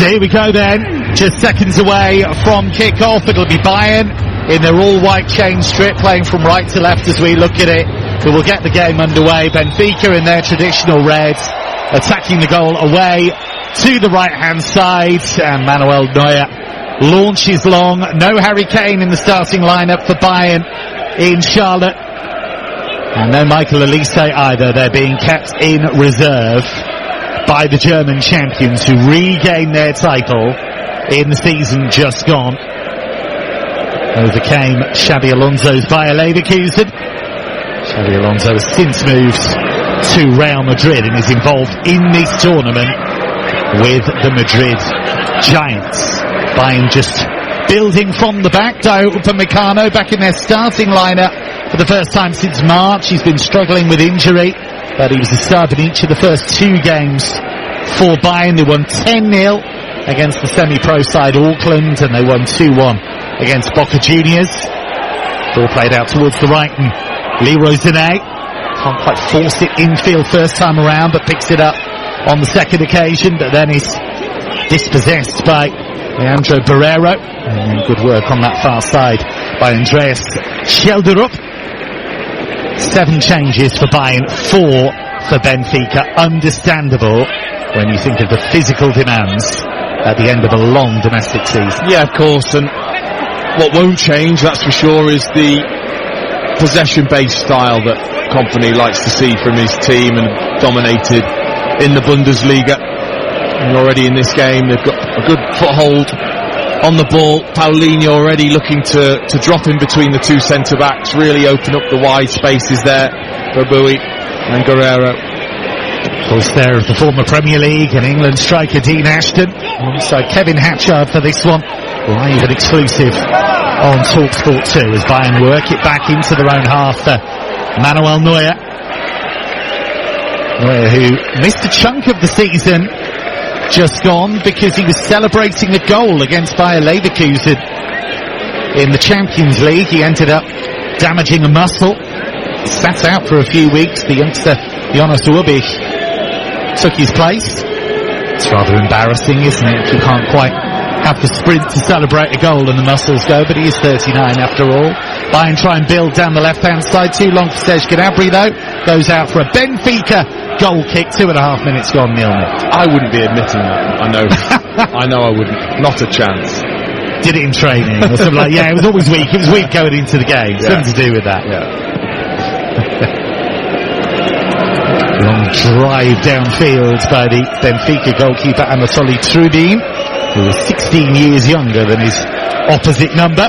So here we go then, just seconds away from kick-off. It'll be Bayern in their all-white chain strip, playing from right to left as we look at it. But we'll get the game underway. Benfica in their traditional reds, attacking the goal away to the right-hand side. And Manuel Neuer launches long. No Harry Kane in the starting lineup for Bayern in Charlotte. And no Michael Olise either. They're being kept in reserve by the German champions, who regained their title in the season just gone. Overcame Xabi Alonso's Bayer Leverkusen. Xabi Alonso has since moved to Real Madrid and is involved in this tournament with the Madrid Giants. Bayern just building from the back. Dayot Upamecano back in their starting lineup for the first time since March. He's been struggling with injury, but he was the sub in each of the first two games for Bayern. They won 10-0 against the semi-pro side Auckland, and they won 2-1 against Boca Juniors. Ball played out towards the right, and Leroy Sané can't quite force it infield first time around, but picks it up on the second occasion, but then is dispossessed by Leandro Barreiro. And good work on that far side by Andreas Schelderup. 7 changes for Bayern, 4 for Benfica. Understandable when you think of the physical demands at the end of a long domestic season. Yeah, of course, and what won't change, that's for sure, is the possession-based style that Kompany likes to see from his team, and dominated in the Bundesliga. And already in this game, they've got a good foothold on the ball. Paulinho already looking to drop in between the two centre-backs, really open up the wide spaces there for Bowie and Guerrero. Of course, there is the former Premier League and England striker Dean Ashton, alongside Kevin Hatchard for this one. Live and exclusive on TalkSport 2 as Bayern work it back into their own half for Manuel Neuer. Neuer, who missed a chunk of the season just gone because he was celebrating a goal against Bayer Leverkusen in the Champions League. He ended up damaging a muscle, sat out for a few weeks. The youngster Jonas Urbich took his place. It's rather embarrassing, isn't it, if you can't quite have the sprint to celebrate a goal and the muscles go, but he is 39 after all. Bayern try and build down the left-hand side. Too long for Serge Gnabry though. Goes out for a Benfica goal kick. 2.5 minutes gone, 0-0. I wouldn't be admitting that. I know. I know I wouldn't. Not a chance. Did it in training or something like? Yeah, it was always weak. It was weak going into the game. Yeah. Something to do with that. Yeah. Long drive downfield by the Benfica goalkeeper Anatoly Trubin, who was 16 years younger than his opposite number,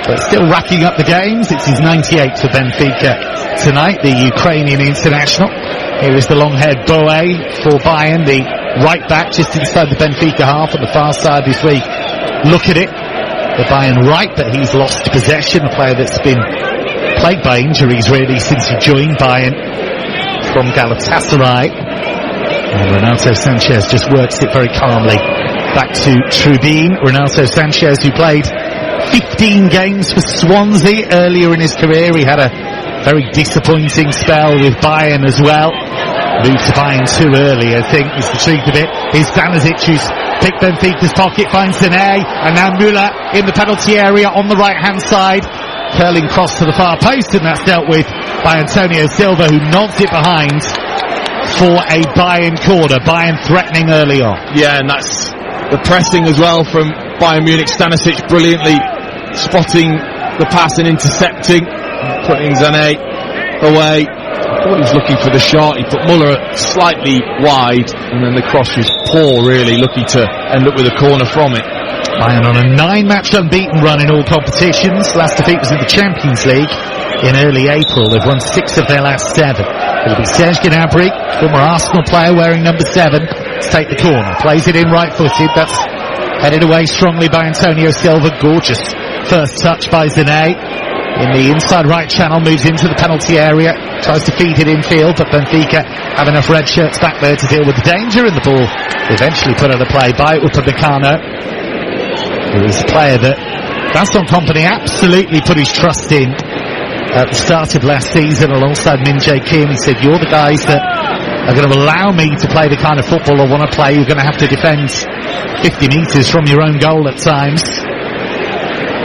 but still racking up the games. It's his 98th for Benfica tonight, the Ukrainian international. Here is the long-haired Boe for Bayern, the right-back just inside the Benfica half on the far side this week. Look at it, the Bayern right, but he's lost possession, a player that's been plagued by injuries really since he joined Bayern from Galatasaray. And Renato Sanchez just works it very calmly back to Trubin. Renato Sanchez, who played 15 games for Swansea earlier in his career. He had a very disappointing spell with Bayern as well. Moved to Bayern too early, I think, is the truth of it. Here's Stanisic, who's picked Benfica's pocket, finds Sané, and now Müller in the penalty area on the right-hand side. Curling cross to the far post, and that's dealt with by Antonio Silva, who nods it behind for a Bayern corner. Bayern threatening early on. Yeah, and that's the pressing as well from Bayern Munich. Stanisic brilliantly spotting the pass and intercepting, putting Sané away. I thought he was looking for the shot. He put Müller slightly wide, and then the cross was poor, really, lucky to end up with a corner from it. Bayern on a 9-match unbeaten run in all competitions. Last defeat was in the Champions League in early April. They've won 6 of their last 7. It'll be Serge Gnabry, former Arsenal player wearing number 7, to take the corner. Plays it in right-footed. That's headed away strongly by Antonio Silva. Gorgeous first touch by Sané. In the inside right channel, moves into the penalty area, tries to feed it infield, but Benfica have enough red shirts back there to deal with the danger, and the ball eventually put out of play by Upamecano, who is a player that Vincent Kompany absolutely put his trust in at the start of last season alongside Min Jae Kim. He said, you're the guys that are going to allow me to play the kind of football I want to play, you're going to have to defend 50 metres from your own goal at times.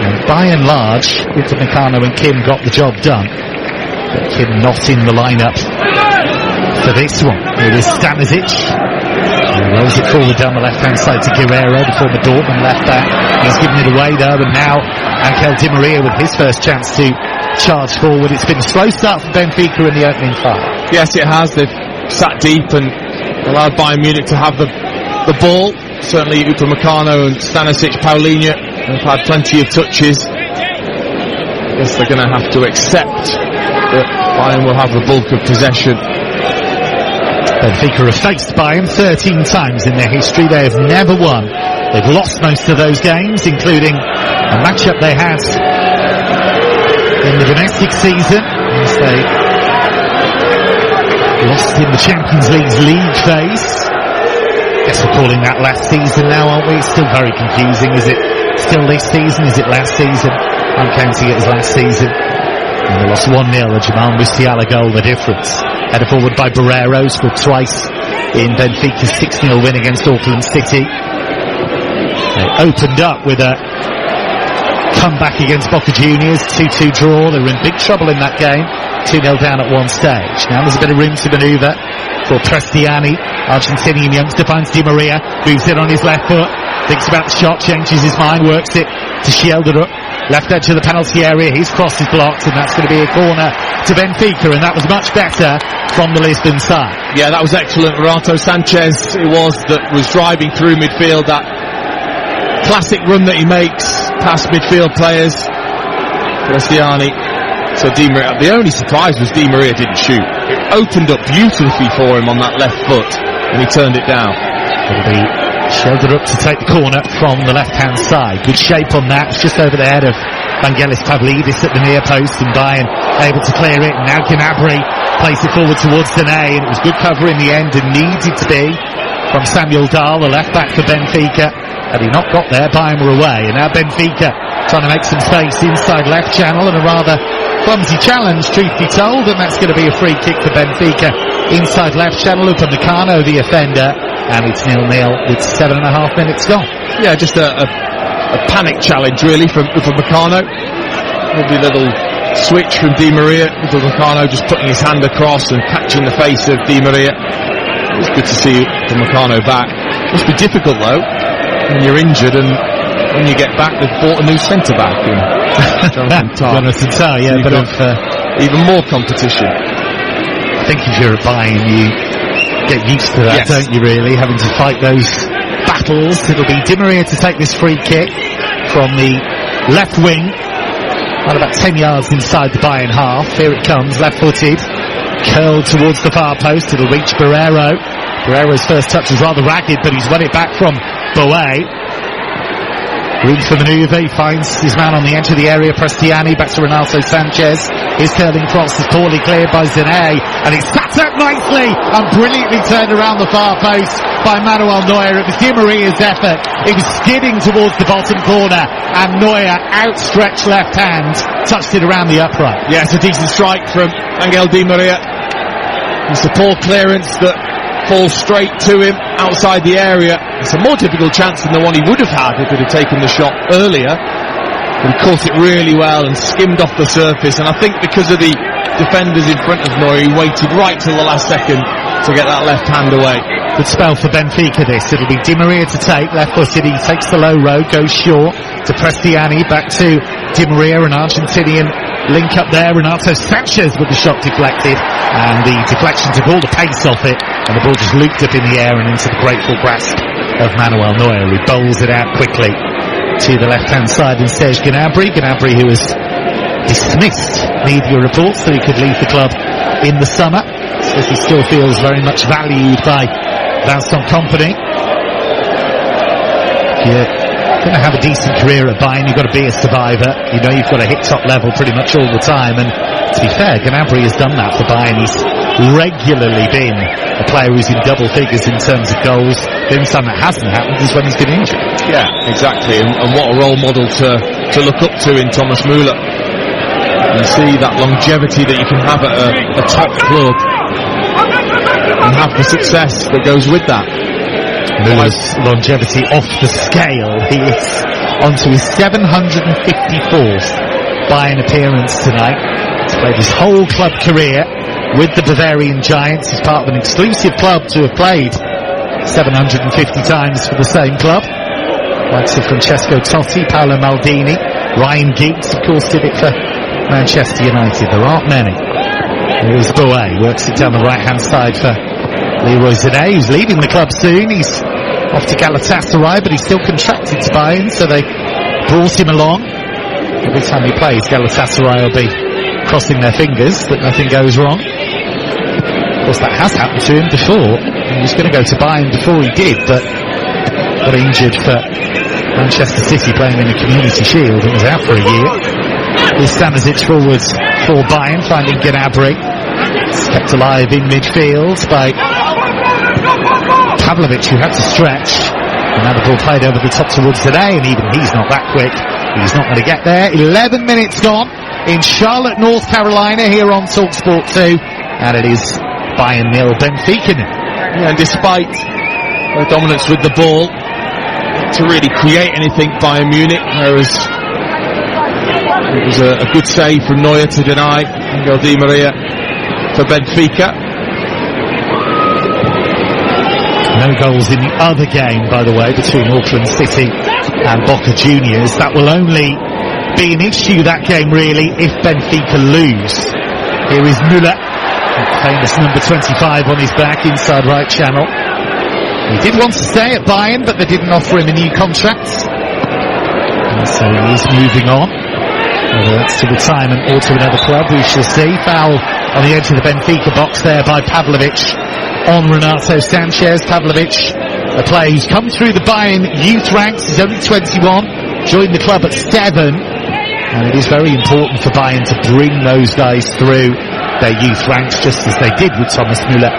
And by and large, Upamecano and Kim got the job done. But Kim not in the lineup for this one. It is Stanisic. He rolls it forward down the left-hand side to Guerrero, the former Dortmund left-back. He's given it away though, and now Angel Di Maria with his first chance to charge forward. It's been a slow start for Benfica in the opening 5. Yes, it has. They've sat deep and allowed Bayern Munich to have the ball. Certainly Upamecano and Stanisic, Paulinho have had plenty of touches. I guess they're going to have to accept that Bayern will have the bulk of possession. Benfica have faced Bayern 13 times in their history. They have never won. They've lost most of those games, including a matchup they had in the domestic season, as they lost in the Champions League's league phase. Guess we're calling that last season now, aren't we? It's still very confusing. Is it still this season? Is it last season? I'm counting it as last season. And they lost 1-0, a Jamal Musiala goal, the difference. Headed forward by Barreiro, scored twice in Benfica's 6-0 win against Auckland City. They opened up with a comeback against Boca Juniors, 2-2 draw. They were in big trouble in that game, 2-0 down at one stage. Now there's a bit of room to manoeuvre for Prestiani. Argentinian youngster finds Di Maria, moves it on his left foot, thinks about the shot, changes his mind, works it to Shelderup. Left edge of the penalty area, his cross is blocked, and that's going to be a corner to Benfica, and that was much better from the Lisbon side. Yeah, that was excellent. Renato Sanchez it was that was driving through midfield, that classic run that he makes past midfield players. Prestiani. So Di Maria, the only surprise was Di Maria didn't shoot. It opened up beautifully for him on that left foot, and he turned it down. It'll be Shelderup to take the corner from the left-hand side. Good shape on that. It's just over the head of Vangelis Pavlidis at the near post, and Bayern able to clear it. Now Gnabry plays it forward towards Dene, and it was good cover in the end, and needed to be from Samuel Dahl, the left-back for Benfica. Had he not got there, Bayern were away. And now Benfica trying to make some space inside left channel, and a rather clumsy challenge, truth be told, and that's going to be a free kick for Benfica inside left channel. Upamecano, the offender, and it's 0-0 with 7.5 minutes gone. Yeah, just a panic challenge really from Upamecano. Lovely little switch from Di Maria. Upamecano just putting his hand across and catching the face of Di Maria. It's good to see Upamecano back. Must be difficult though when you're injured, and when you get back they've bought a new centre back in Jonathan Tah, yeah, so but even more competition. I think if you're a Bayern, you get used to that, yes, don't you really, having to fight those battles. It'll be Di Maria to take this free kick from the left wing, at about 10 yards inside the Bayern half. Here it comes, left-footed, curled towards the far post. It'll reach Barreiro. Barreiro's first touch was rather ragged, but he's won it back from Boé. Room for manoeuvre, he finds his man on the edge of the area, Prestiani, back to Renato Sanchez. His curling cross is poorly cleared by Zene, and it's sat up nicely and brilliantly turned around the far post by Manuel Neuer. It was Di Maria's effort. It was skidding towards the bottom corner, and Neuer, outstretched left hand, touched it around the upright. Yeah, it's a decent strike from Angel Di Maria. It's a poor clearance that falls straight to him outside the area. It's a more difficult chance than the one he would have had if he'd have taken the shot earlier. He caught it really well and skimmed off the surface, and I think because of the defenders in front of Neuer, he waited right till the last second to get that left hand away. Good spell for Benfica this. It'll be Di Maria to take, left-footed. He takes the low road, goes short to Prestiani, back to Di Maria, an Argentinian link up there. Renato Sanchez with the shot deflected, and the deflection took all the pace off it, and the ball just looped up in the air and into the grateful grasp of Manuel Neuer, who bowls it out quickly to the left-hand side in Serge Gnabry. Gnabry, who has dismissed media reports that he could leave the club in the summer, says he still feels very much valued by Vincent Kompany. You're going to have a decent career at Bayern, you've got to be a survivor. You know you've got to hit top level pretty much all the time, and to be fair, Gnabry has done that for Bayern. He's regularly been a player who's in double figures in terms of goals. The only time that hasn't happened is when he's been injured. Yeah, exactly, and what a role model to look up to in Thomas Müller. You see that longevity that you can have at a top club. and have the success that goes with that. Muller's longevity off the scale. He is onto his 754th Bayern appearance tonight. He's played his whole club career with the Bavarian Giants. He's part of an exclusive club to have played 750 times for the same club. Likes of Francesco Totti, Paolo Maldini, Ryan Giggs, of course, did it for Manchester United. There aren't many. Here's Boé, works it down the right-hand side for Leroy Sané, who's leaving the club soon. He's off to Galatasaray, but he's still contracted to Bayern, so they brought him along. Every time he plays, Galatasaray will be crossing their fingers that nothing goes wrong. Of course, that has happened to him before. He was going to go to Bayern before he did, but got injured for Manchester City playing in the Community Shield and was out for a year. Here's Stanisic forwards for Bayern, finding Gnabry. It's kept alive in midfield by Pavlovic, who had to stretch. And now the ball played over the top towards today, and even he's not that quick. He's not going to get there. 11 minutes gone in Charlotte, North Carolina, here on TalkSport 2. And it is Bayern 0, Benfica 0. Yeah, and despite their dominance with the ball, to really create anything, Bayern Munich, it was a good save from Neuer to deny Angel Di Maria for Benfica. No goals in the other game, by the way, between Auckland City and Boca Juniors. That will only be an issue, that game, really, if Benfica lose. Here is Müller, famous number 25 on his back, inside right channel. He did want to stay at Bayern, but they didn't offer him a new contract. And so he is moving on. Whether that's to retirement or to another club, we shall see. Foul on the edge of the Benfica box there by Pavlovic on Renato Sanchez. Pavlovic, a player who's come through the Bayern youth ranks. He's only 21, joined the club at 7. And it is very important for Bayern to bring those guys through their youth ranks, just as they did with Thomas Müller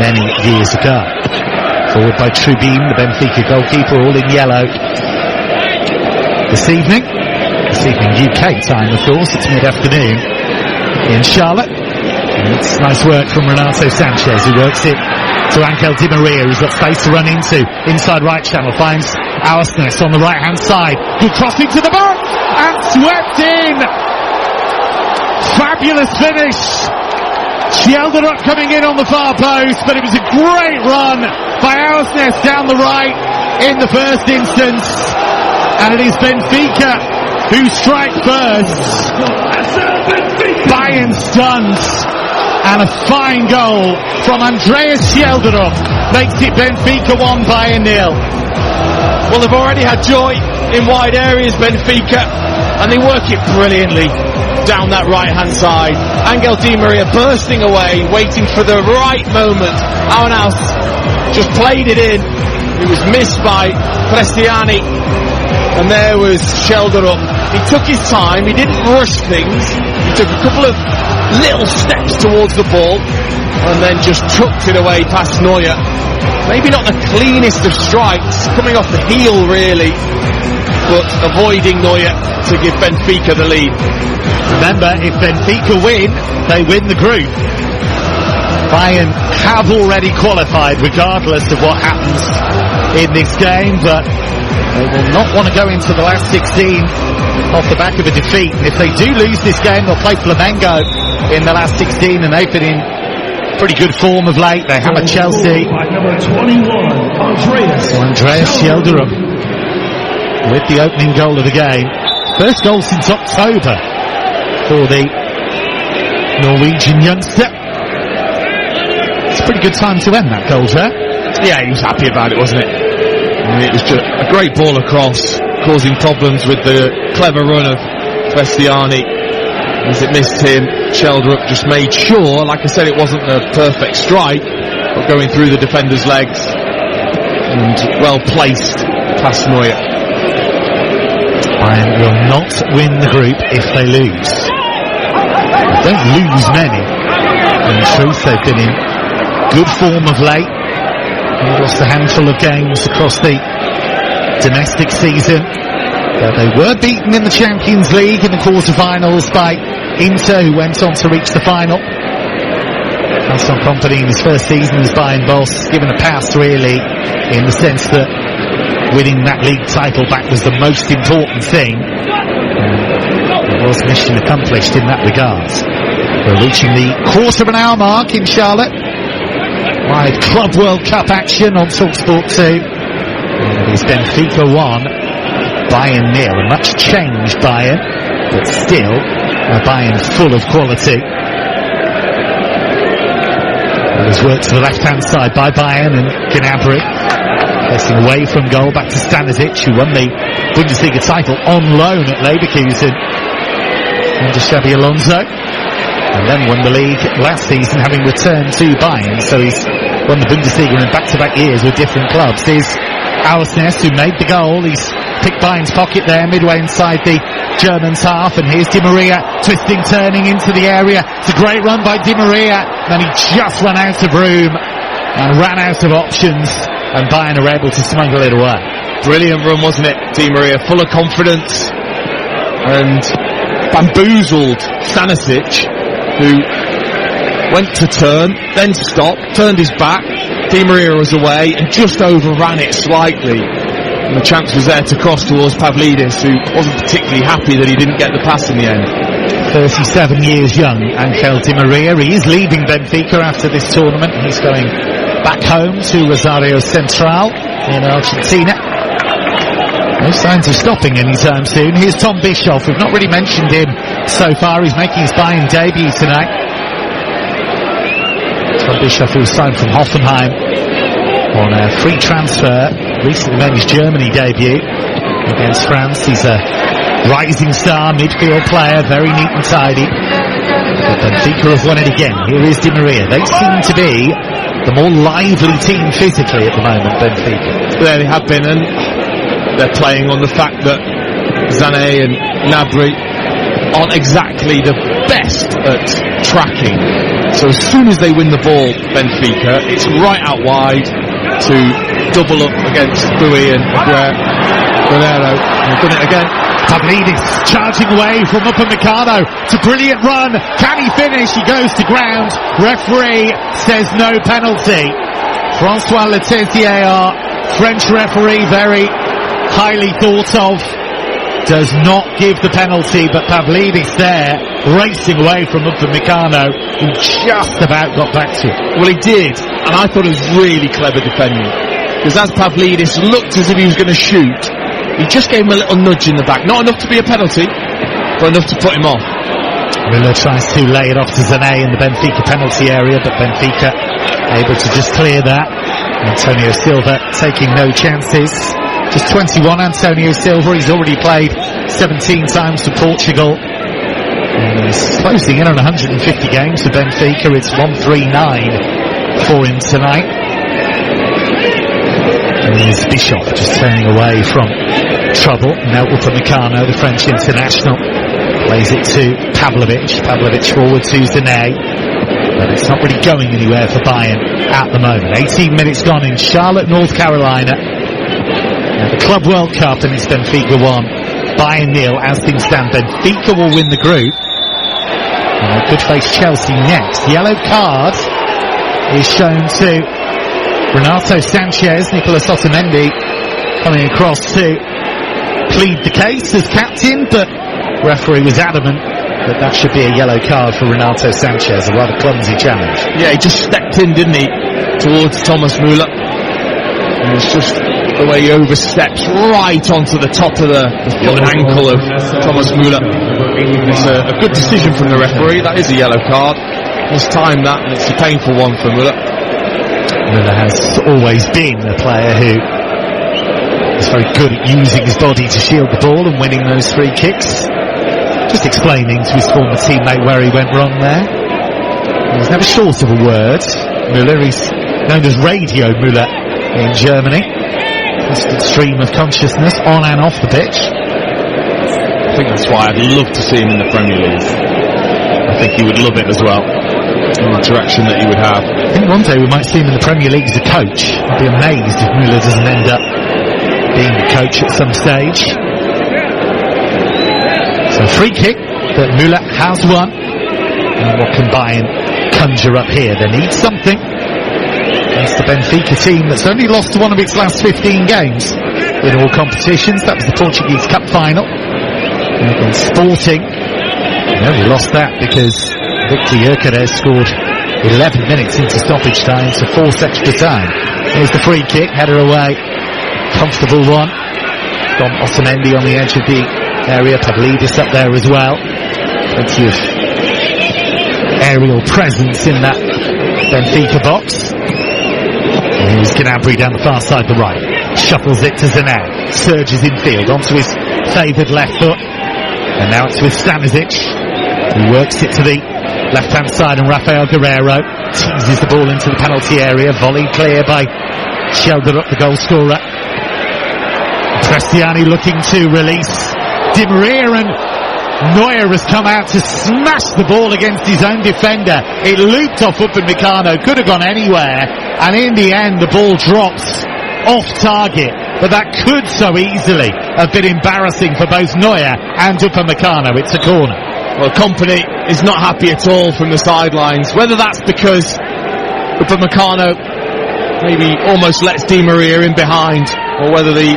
many years ago. Forward by Trubin, the Benfica goalkeeper, all in yellow this evening UK time, of course. It's mid-afternoon in Charlotte, and it's nice work from Renato Sanchez, who works it to Angel Di Maria, who's got space to run into. Inside right channel, finds Auersness on the right hand side. Good crossing to the box and swept in. Fabulous finish. Sjelderup coming in on the far post, but it was a great run by Auersness down the right in the first instance. And it is Benfica who strike first. Bayern stuns. And a fine goal from Andreas Sjelderup makes it Benfica 1, Bayern 0. Well, they've already had joy in wide areas, Benfica, and they work it brilliantly down that right-hand side. Angel Di Maria bursting away, waiting for the right moment. Auersness just played it in. It was missed by Cristiani, and there was Sjelderup. He took his time, he didn't rush things, he took a couple of little steps towards the ball and then just tucked it away past Neuer. Maybe not the cleanest of strikes, coming off the heel really, but avoiding Neuer to give Benfica the lead. Remember, if Benfica win, they win the group. Bayern have already qualified regardless of what happens in this game, but they will not want to go into the last 16 off the back of a defeat. And if they do lose this game, they'll play Flamengo in the last 16, and they've been in pretty good form of late. They hammered Chelsea. So Andreas Sjelderup with the opening goal of the game. First goal since October for the Norwegian youngster. It's a pretty good time to end that goal, sir. Yeah, he was happy about it, wasn't it? I mean, it was just a great ball across, causing problems with the clever run of Cristiani. As it missed him, Sjelderup just made sure, like I said, it wasn't a perfect strike, but going through the defender's legs and well placed past Neuer. Bayern will not win the group if they lose. They don't lose many. In truth, they've been in good form of late. They lost a handful of games across the domestic season. But they were beaten in the Champions League in the quarterfinals by Inter, who went on to reach the final. Vincent Kompany in his first season as Bayern boss, given a pass really, in the sense that winning that league title back was the most important thing. It was mission accomplished in that regard. We're reaching the quarter of an hour mark in Charlotte. Live Club World Cup action on TalkSport 2. It is Benfica 1, Bayern 0. A much changed Bayern, but still a Bayern full of quality. It was worked to the left-hand side by Bayern and Gnabry. Facing away from goal, back to Stanisic, who won the Bundesliga title on loan at Leverkusen under Xabi Alonso, and then won the league last season, having returned to Bayern. So he's won the Bundesliga in back-to-back years with different clubs. Here's Auersness, who made the goal. He's picked Bayern's pocket there, midway inside the Germans' half, and here's Di Maria, twisting, turning into the area. It's a great run by Di Maria, then he just ran out of room and ran out of options, and Bayern are able to smuggle it away. Brilliant run, wasn't it? Di Maria, full of confidence, and bamboozled Stanisic, who went to turn, then stopped, turned his back. Di Maria was away and just overran it slightly. And the chance was there to cross towards Pavlidis, who wasn't particularly happy that he didn't get the pass in the end. 37 years young, Angel Di Maria. He is leaving Benfica after this tournament. He's going back home to Rosario Central in Argentina. No signs of stopping anytime soon. Here's Tom Bischoff. We've not really mentioned him so far. He's making his Bayern debut tonight. Tom Bischoff, who was signed from Hoffenheim on a free transfer, recently made his Germany debut against France. He's a rising star, midfield player, very neat and tidy. But Benfica have won it again. Here is Di Maria. They seem to be the more lively team physically at the moment, Benfica. There they have been, and they're playing on the fact that Sané and Gnabry aren't exactly the best at tracking. So as soon as they win the ball, Benfica, it's right out wide to double up against Bui and Guerrero. They've done it again. Pavlidis charging away from Upamecano. It's a brilliant run. Can he finish? He goes to ground. Referee says no penalty. Francois Letessier, our French referee, very highly thought of, does not give the penalty, but Pavlidis there racing away from Upamecano, who just about got back to it. Well, he did, and I thought it was really clever defending, because as Pavlidis looked as if he was going to shoot, he just gave him a little nudge in the back. Not enough to be a penalty, but enough to put him off. Müller tries to lay it off to Sané in the Benfica penalty area, but Benfica able to just clear that. Antonio Silva taking no chances. Just 21, Antonio Silva. He's already played 17 times for Portugal. And he's closing in on 150 games for Benfica. It's 139 for him tonight. And here's Bischoff just turning away from trouble. Now Upamecano, the French international, plays it to Pavlovic. Pavlovic forward to Sané. But it's not really going anywhere for Bayern at the moment. 18 minutes gone in Charlotte, North Carolina. Now the Club World Cup, and it's Benfica 1, Bayern 0. As things stand, Benfica will win the group. And they could face Chelsea next. Yellow card is shown to Renato Sanchez. Nicolas Otamendi coming across to plead the case as captain, but referee was adamant that that should be a yellow card for Renato Sanchez. A rather clumsy challenge. Yeah, he just stepped in, didn't he, towards Thomas Müller. And it's just the way he oversteps right onto the top of the foot and ankle of Thomas Müller. It's a good decision from the referee. That is a yellow card. He's timed that, and it's a painful one for Müller. Müller has always been a player who is very good at using his body to shield the ball and winning those free kicks. Just explaining to his former teammate where he went wrong there. He was never short of a word. Müller, he's known as Radio Müller in Germany. Constant stream of consciousness on and off the pitch. I think that's why I'd love to see him in the Premier League. I think he would love it as well, the interaction that he would have. I think one day we might see him in the Premier League as a coach. I'd be amazed if Müller doesn't end up being a coach at some stage. So free kick that Müller has won. And what can Bayern conjure up here. They need something. It's the Benfica team that's only lost to one of its last 15 games in all competitions. That was the Portuguese Cup final against Sporting. They only lost that because Victor Gyökeres scored 11 minutes into stoppage time to force extra time. Here's the free kick, header away, comfortable one. Dom Otamendi on the edge of the area, Pavlidis up there as well. Plenty of aerial presence in that Benfica box. And here's Gnabry down the far side, the right. Shuffles it to Zanan. Surges infield onto his favoured left foot. And now it's with Stanisic. He works it to the left-hand side, and Rafael Guerreiro teases the ball into the penalty area. Volleyed clear by Shelderup, the goal scorer. Prestiani looking to release Di Maria, and Neuer has come out to smash the ball against his own defender. It looped off Upamecano, could have gone anywhere, and in the end the ball drops off target. But that could so easily have been embarrassing for both Neuer and Upamecano. It's a corner. Well, Kompany is not happy at all from the sidelines. Whether that's because Upamecano maybe almost lets Di Maria in behind, or whether the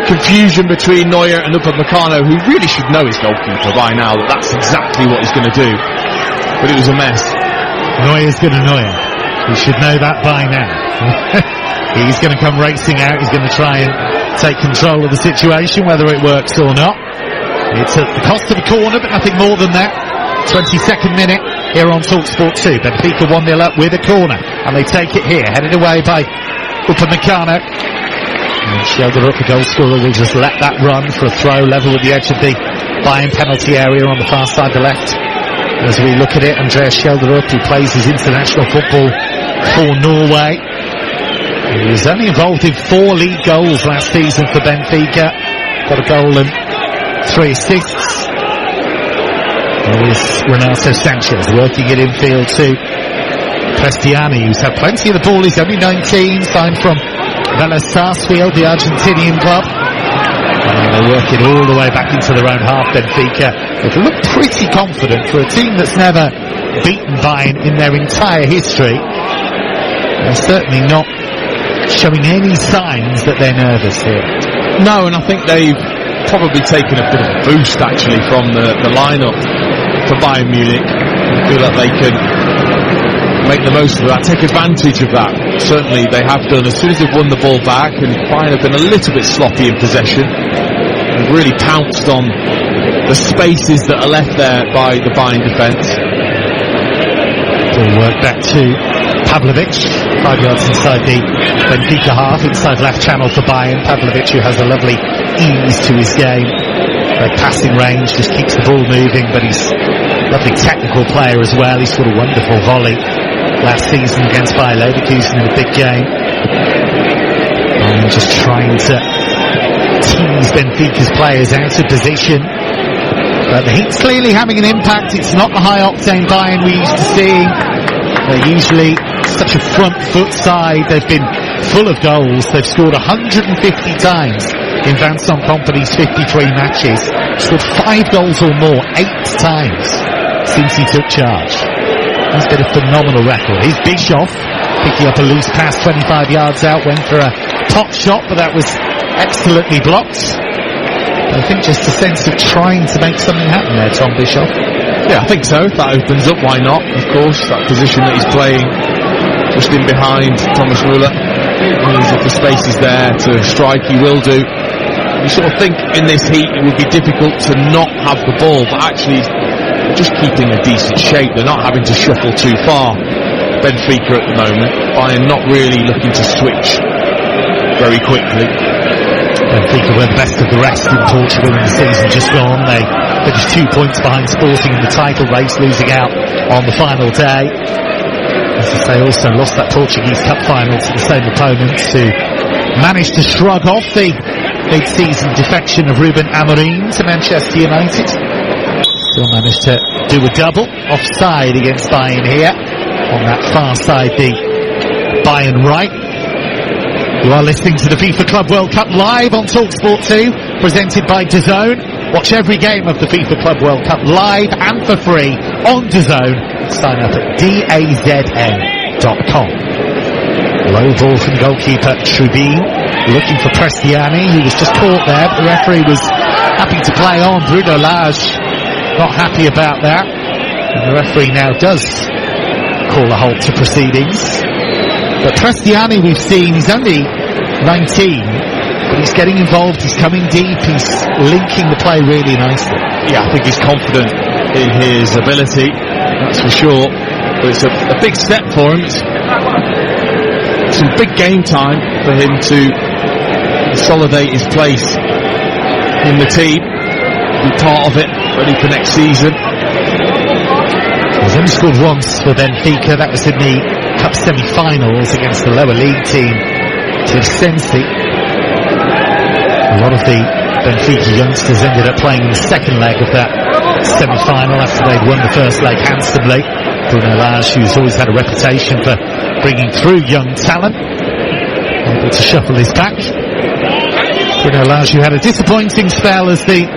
confusion between Neuer and Upamecano, who really should know his goalkeeper by now, that's exactly what he's going to do. But it was a mess. Neuer's going to Neuer. He should know that by now. He's going to come racing out. He's going to try and take control of the situation, whether it works or not. It's at the cost of a corner, but nothing more than that. 22nd minute here on TalkSport 2. Benfica 1-0 up with a corner, and they take it here, headed away by Upamecano. And Shelderup, the goal scorer, will just let that run for a throw level with the edge of the Bayern penalty area on the far side, the left. As we look at it, Andreas Shelderup, who plays his international football for Norway. He was only involved in 4 league goals last season for Benfica. Got a goal and 3 assists. There's Renato Sanchez working it infield to Prestiani, who's had plenty of the ball. He's only 19, signed from Vélez Sarsfield, the Argentinian club. And they work it all the way back into their own half, Benfica. They've looked pretty confident for a team that's never beaten Bayern in their entire history. They're certainly not showing any signs that they're nervous here. No, and I think they've probably taken a bit of a boost actually from the lineup for Bayern Munich. I feel that they can make the most of that, take advantage of that. Certainly they have done. As soon as they've won the ball back, and Bayern have been a little bit sloppy in possession, they've really pounced on the spaces that are left there by the Bayern defence. Ball work back to Pavlovic, 5 yards inside the Benfica half, inside left channel for Bayern. Pavlovic, who has a lovely ease to his game, great passing range, just keeps the ball moving, but he's a lovely technical player as well. He scored a wonderful volley last season against Bayer Leverkusen in a big game. And just trying to tease Benfica's players out of position. But the heat's clearly having an impact. It's not the high-octane Bayern we used to seeing. They're usually such a front foot side. They've been full of goals. They've scored 150 times in Vincent Kompany's 53 matches. Scored 5 goals or more 8 times since he took charge. He's got a phenomenal record. Here's Bischoff picking up a loose pass 25 yards out, went for a pot shot, but that was excellently blocked. I think just a sense of trying to make something happen there, Tom Bischoff. Yeah, I think so. If that opens up, why not? Of course, that position that he's playing just in behind Thomas Müller. If the space is there to strike, he will do. You sort of think in this heat it would be difficult to not have the ball, but actually just keeping a decent shape. They're not having to shuffle too far. Benfica at the moment, Bayern not really looking to switch very quickly. Benfica were the best of the rest in Portugal in the season just gone. They finished 2 points behind Sporting in the title race, losing out on the final day. As I say, also lost that Portuguese Cup final to the same opponents, who managed to shrug off the mid-season defection of Ruben Amorim to Manchester United. Still managed to do a double offside against Bayern here. On that far side, the Bayern right. You are listening to the FIFA Club World Cup live on TalkSport 2, presented by DAZN. Watch every game of the FIFA Club World Cup live and for free on DAZN Sign up at dazn.com. Low ball from goalkeeper Trubin, looking for Prestiani, who was just caught there, but the referee was happy to play on. Bruno Lage not happy about that, and the referee now does call a halt to proceedings. But Prestiani, we've seen, he's only 19, but he's getting involved, he's coming deep, he's linking the play really nicely. Yeah, I think he's confident in his ability, that's for sure. But it's a big step for him. It's some big game time for him to consolidate his place in the team, be part of it, ready for next season. He's only scored once for Benfica, that was in the Cup semi-finals against the lower league team, Circense. A lot of the Benfica youngsters ended up playing in the second leg of that semi-final after they'd won the first leg handsomely. Bruno Lage, who's always had a reputation for bringing through young talent, able to shuffle his pack. Bruno Lage, who had a disappointing spell as the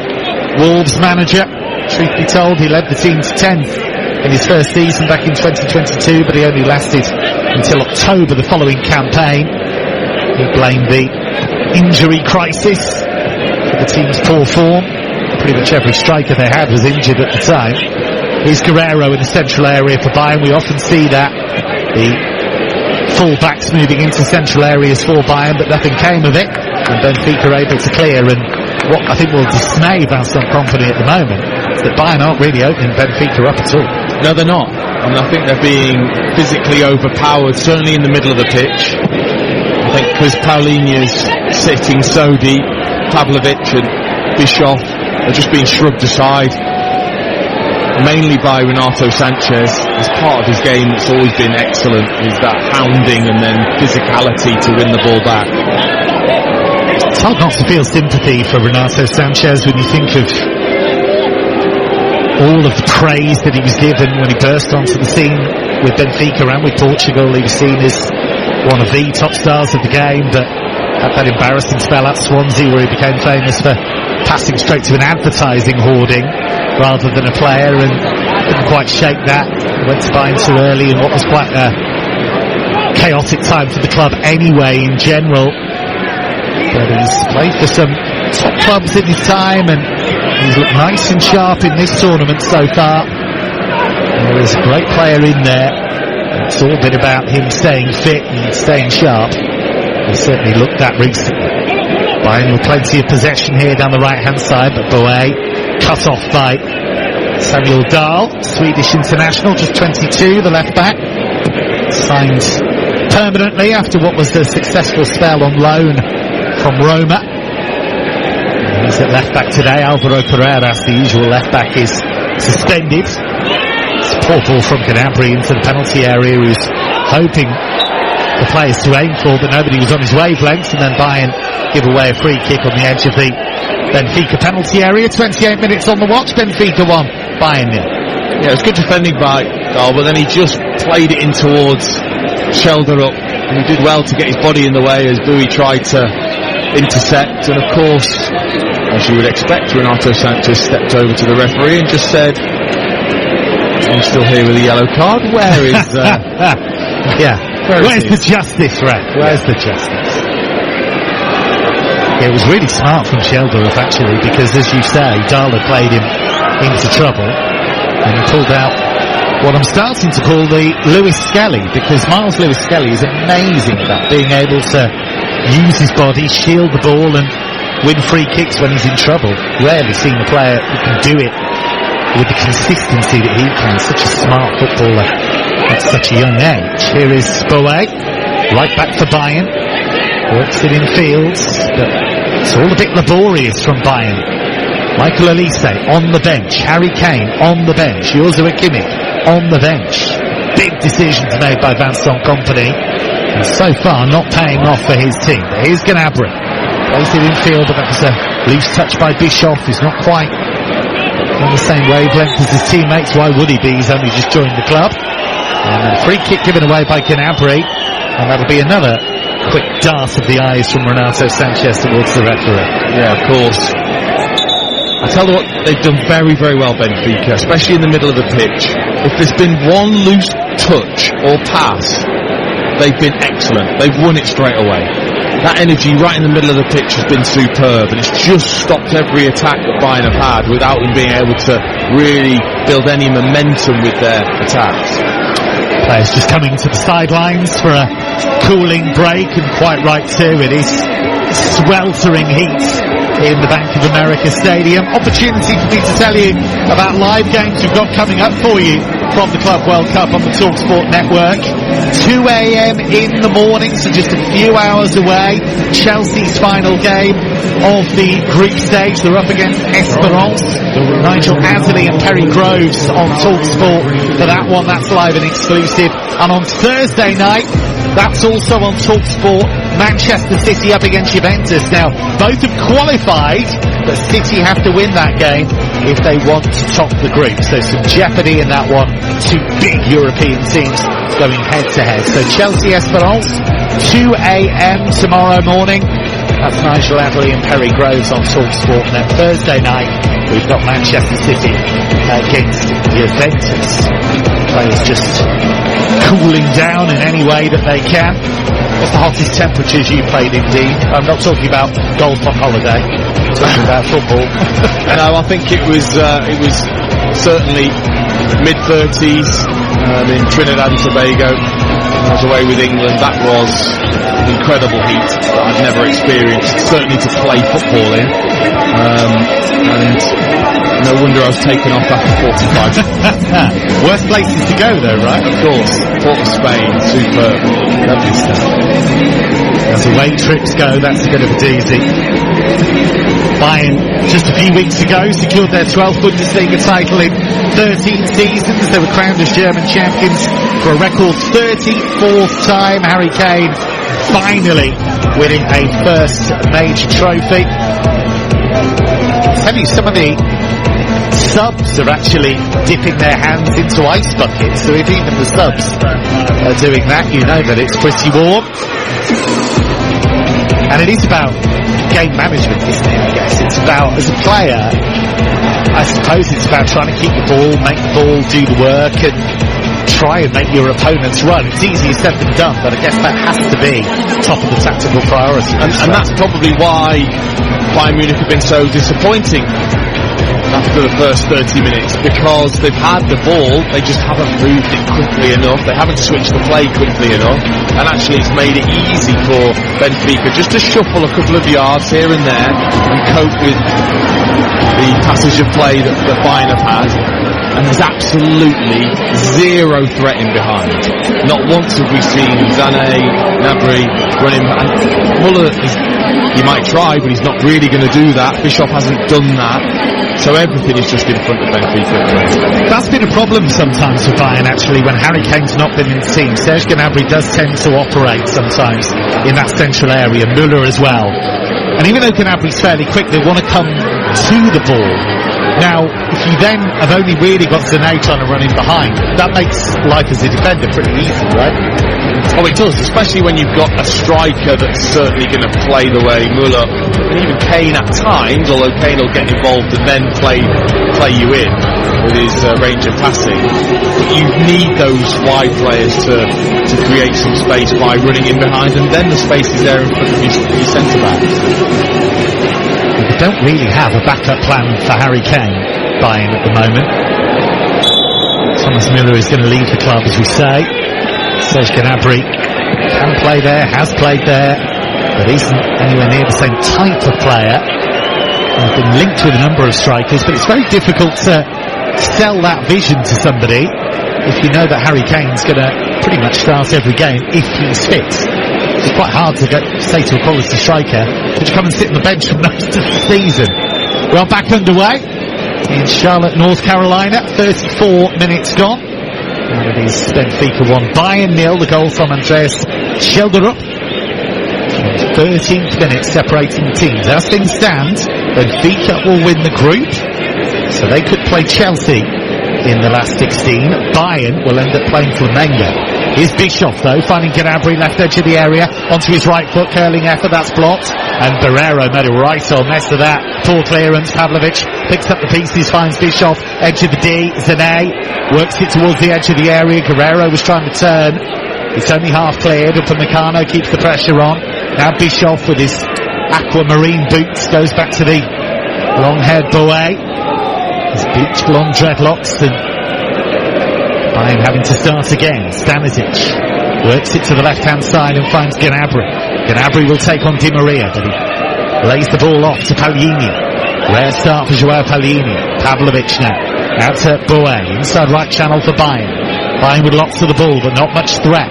Wolves manager. Truth be told, he led the team to 10th in his first season back in 2022, but he only lasted until October the following campaign. He blamed the injury crisis for the team's poor form. Pretty much every striker they had was injured at the time. Here's Guerrero in the central area for Bayern. We often see that, the full-backs moving into central areas for Bayern, but nothing came of it, and Benfica are able to clear. And what I think will dismay Vincent Kompany at the moment is that Bayern aren't really opening Benfica up at all. No, they're not. And I think they're being physically overpowered, certainly in the middle of the pitch. I think because Paulinho's sitting so deep, Pavlovic and Bischoff are just being shrugged aside, mainly by Renato Sanchez. As part of his game that's always been excellent is that hounding and then physicality to win the ball back. It's hard not to feel sympathy for Renato Sanchez when you think of all of the praise that he was given when he burst onto the scene with Benfica and with Portugal. He was seen as one of the top stars of the game, but had that embarrassing spell at Swansea where he became famous for passing straight to an advertising hoarding rather than a player, and couldn't quite shake that. Went to Bayern too early in what was quite a chaotic time for the club anyway in general. But he's played for some top clubs in his time, and he's looked nice and sharp in this tournament so far. There is a great player in there. It's all been about him staying fit and staying sharp. He certainly looked that recently. Bayern with plenty of possession here down the right-hand side, but Boé cut off by Samuel Dahl, Swedish international, just 22, the left-back. Signed permanently after what was a successful spell on loan from Roma. He's at left-back today. Alvaro Pereira, the usual left-back, is suspended. It's a poor ball from Gnabry into the penalty area. He was hoping the players to aim for, but nobody was on his wavelength, and then Bayern give away a free kick on the edge of the Benfica penalty area. 28 minutes on the watch. Benfica 1, Bayern 0. Yeah, it was good defending by Dahl, but then he just played it in towards shoulder up, and he did well to get his body in the way as Bowie tried to intercept. And of course, as you would expect, Renato Sanchez stepped over to the referee and just said, "I'm still here with a yellow card. Where is where's the justice, ref? Where's the justice?" It was really smart from Sheldorf actually, because as you say, Dahl had played him into trouble, and he pulled out what I'm starting to call the Lewis Skelly, because Miles Lewis Skelly is amazing at being able to use his body, shield the ball and win free kicks when he's in trouble. Rarely seen a player who can do it with the consistency that he can. Such a smart footballer at such a young age. Here is Boé, right back for Bayern. Works it in fields, but it's all a bit laborious from Bayern. Michael Olise on the bench, Harry Kane on the bench, Joshua Kimmich on the bench. Big decisions made by Vincent Kompany, and so far not paying off for his team. But here's Gnabry, plays it in field, but that was a loose touch by Bischoff, who's not quite on the same wavelength as his teammates. Why would he be? He's only just joined the club. And a free kick given away by Gnabry, and that'll be another quick dart of the eyes from Renato Sanchez towards the referee. Yeah, of course. I I tell you what, they've done very, very well, Benfica, especially in the middle of the pitch. If there's been one loose touch or pass, they've been excellent. They've won it straight away. That energy right in the middle of the pitch has been superb, and it's just stopped every attack that Bayern have had without them being able to really build any momentum with their attacks. Players just coming to the sidelines for a cooling break, and quite right too. It is sweltering heat in the Bank of America Stadium. Opportunity for me to tell you about live games we've got coming up for you from the Club World Cup on the TalkSport network. 2 a.m. in the morning, so just a few hours away. Chelsea's final game of the group stage. They're up against Esperance. Nigel Anthony and Perry Groves on TalkSport for that one. That's live and exclusive. And on Thursday night, that's also on TalkSport, Manchester City up against Juventus. Now, both have qualified, but City have to win that game if they want to top the group. So some jeopardy in that one. Two big European teams going head-to-head. So Chelsea Esperance, 2 a.m. tomorrow morning. That's Nigel Adderley and Perry Groves on TalkSport. And then Thursday night, we've got Manchester City against Juventus. Players just cooling down in any way that they can. What's the hottest temperatures you played in, Dean? I'm not talking about golf on holiday. I'm talking about football. No, I think it was certainly mid-30s in Trinidad and Tobago. I was away with England. That was incredible heat that I'd never experienced, certainly to play football in. And no wonder I was taken off after 45. Worst places to go though, right? Of course. Port of Spain, superb. Lovely stuff. As away trips go, that's a bit of a doozy. Bayern, just a few weeks ago, secured their 12th Bundesliga title in 13 seasons. They were crowned as German champions for a record 34th time. Harry Kane finally winning a first major trophy. I'll tell you, some of the subs are actually dipping their hands into ice buckets. So if even the subs are doing that, you know that it's pretty warm. And it is about game management, isn't it, I guess? It's about, as a player, I suppose it's about trying to keep the ball, make the ball do the work, and try and make your opponents run. It's easier said than done, but I guess that has to be top of the tactical priority. And that's probably why Bayern Munich have been so disappointing after the first 30 minutes, because they've had the ball, they just haven't moved it quickly enough, they haven't switched the play quickly enough, and actually it's made it easy for Benfica just to shuffle a couple of yards here and there and cope with the passage of play that Bayern have had. And there's absolutely zero threat in behind. Not once have we seen Sané, Gnabry running behind. Muller, he might try, but he's not really going to do that. Bischoff hasn't done that. So everything is just in front of Benfica. That's been a problem sometimes for Bayern, actually, when Harry Kane's not been in the team. Serge Gnabry does tend to operate sometimes in that central area, Muller as well. And even though Gnabry's fairly quick, they want to come to the ball. Now, if you then have only really got Sané trying to run in behind, that makes life as a defender pretty easy, right? Oh, it does, especially when you've got a striker that's certainly going to play the way Muller, and even Kane at times, although Kane will get involved and then play you in with his range of passing. But you need those wide players to create some space by running in behind, and then the space is there in front of your centre-backs. They don't really have a backup plan for Harry Kane, Bayern, at the moment. Thomas Müller is going to leave the club, as we say. Serge Gnabry can play there, has played there, but isn't anywhere near the same type of player. He's been linked with a number of strikers, but it's very difficult to sell that vision to somebody if you know that Harry Kane's going to pretty much start every game if he's fit. It's quite hard to say to a quality striker, would you come and sit on the bench for most of the season? Well, back underway in Charlotte, North Carolina. 34 minutes gone. And it is Benfica 1, Bayern 0. The goal from Andreas Schelderup. 13th minute separating the teams. As things stand, Benfica will win the group, so they could play Chelsea in the last 16. Bayern will end up playing Flamengo. Here's Bischoff, though, finding Gnabry left edge of the area, onto his right foot, curling effort, that's blocked, and Barrero made a right on mess of that. Poor clearance, Pavlovic picks up the pieces, finds Bischoff, edge of the D, Zane, works it towards the edge of the area. Guerrero was trying to turn. It's only half cleared. Upamecano keeps the pressure on. Now Bischoff with his aquamarine boots goes back to the long-haired Boe. His bleached blonde dreadlocks, and Bayern having to start again. Stanisic works it to the left-hand side and finds Gnabry. Gnabry will take on Di Maria, but he lays the ball off to Palhinha. Rare start for Joao Palhinha. Pavlovic now. Out to Boe. Inside right channel for Bayern. Bayern with lots of the ball, but not much threat.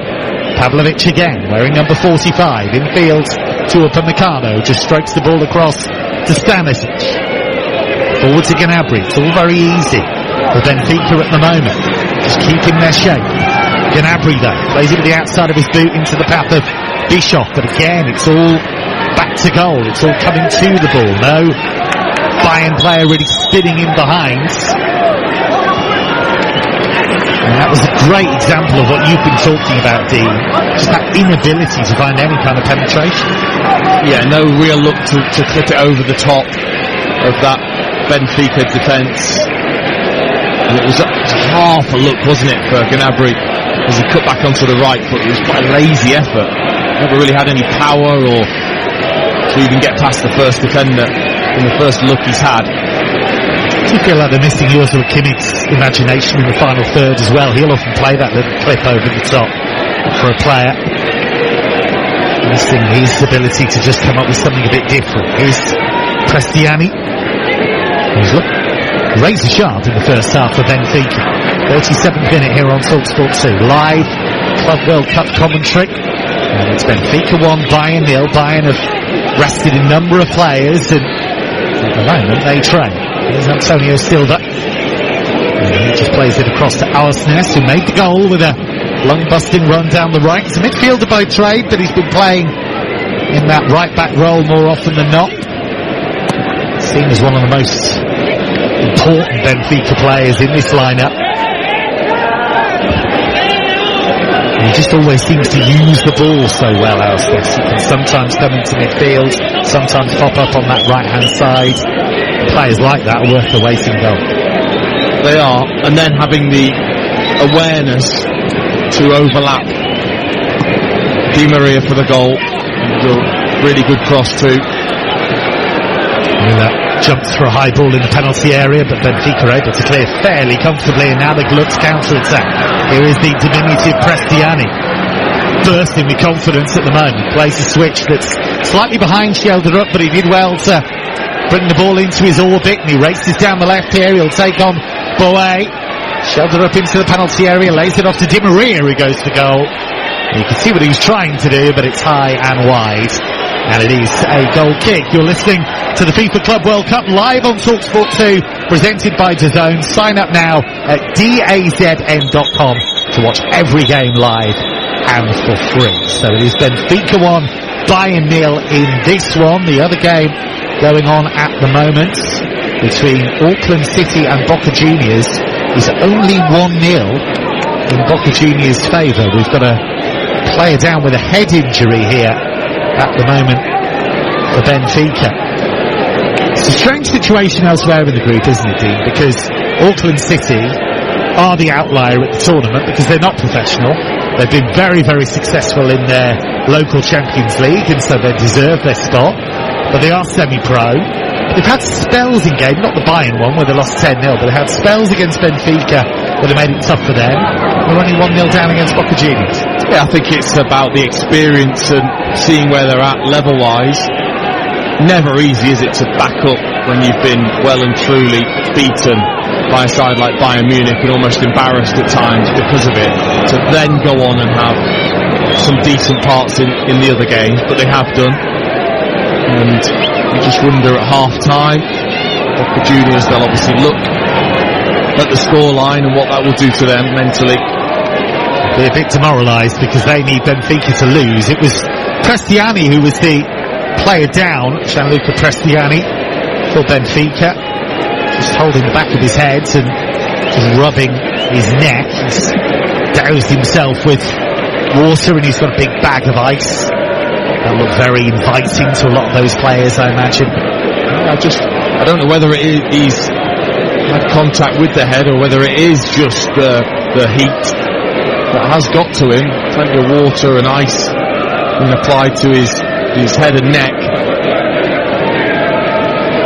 Pavlovic again, wearing number 45. Infield to Upamecano. Just strokes the ball across to Stanisic. Forward to Gnabry. It's all very easy for Benfica at the moment. Just keeping their shape. Gnabry though, plays it with the outside of his boot into the path of Bischoff. But again, it's all back to goal. It's all coming to the ball. No Bayern player really spinning in behind. And that was a great example of what you've been talking about, Dean. Just that inability to find any kind of penetration. Yeah, no real look to clip it over the top of that Benfica defence. And it was half a look, wasn't it, for Gnabry as he cut back onto the right foot. It was quite a lazy effort. Never really had any power or to even get past the first defender in the first look he's had. Do you feel like they're missing Joshua Kimmich's imagination in the final third as well? He'll often play that little clip over the top for a player. Missing his ability to just come up with something a bit different. Here's Prestiani. He's razor sharp in the first half for Benfica. 37th minute here on TalkSport 2. Live Club World Cup commentary. And it's Benfica 1, Bayern 0. Bayern have rested a number of players, and at the moment they train. Here's Antonio Silva. And he just plays it across to Arsnes, who made the goal with a lung-busting run down the right. He's a midfielder by trade, but he's been playing in that right-back role more often than not. Seen as one of the most important Benfica players in this lineup. He just always seems to use the ball so well, Arsnes. He can sometimes come into midfield, sometimes pop up on that right-hand side. Players like that are worth the weight in goal. They are, and then having the awareness to overlap Di Maria for the goal. A really good cross too. That jumps for a high ball in the penalty area, but Benfica are able to clear fairly comfortably, and now the Glutz counter-attack. Here is the diminutive Prestiani, bursting with confidence at the moment. Plays a switch that's slightly behind Schelderup, but he did well to bring the ball into his orbit, and he races down the left here. He'll take on Boe. Schelderup into the penalty area, lays it off to Di Maria, who goes for goal. You can see what he's trying to do, but it's high and wide. And it is a goal kick. You're listening to the FIFA Club World Cup live on TalkSport 2, presented by DAZN. Sign up now at DAZN.com to watch every game live and for free. So it is Benfica 1, Bayern 0 in this one. The other game going on at the moment between Auckland City and Boca Juniors is only 1-0 in Boca Juniors' favour. We've got a player down with a head injury here at the moment for Benfica. It's a strange situation elsewhere in the group, isn't it, Dean? Because Auckland City are the outlier at the tournament because they're not professional. They've been very, very successful in their local Champions League, and so they deserve their spot. But they are semi-pro. They've had spells in game, not the Bayern one where they lost 10-0, but they had spells against Benfica where they made it tough for them. They're only 1-0 down against Boca Juniors. Yeah, I think it's about the experience and seeing where they're at level-wise. Never easy, is it, to back up when you've been well and truly beaten by a side like Bayern Munich and almost embarrassed at times because of it, to then go on and have some decent parts in the other games, but they have done. And you just wonder at half-time, Boca Juniors, they'll obviously look at the scoreline and what that will do to them mentally. They're a bit demoralised because they need Benfica to lose. It was Prestiani who was the player down, Gianluca Prestiani, for Benfica, just holding the back of his head and just rubbing his neck. He's doused himself with water and he's got a big bag of ice. That'll look very inviting to a lot of those players, I imagine. Just I don't know whether he's had contact with the head or whether it is just the heat that has got to him. Plenty of water and ice being applied to his head and neck.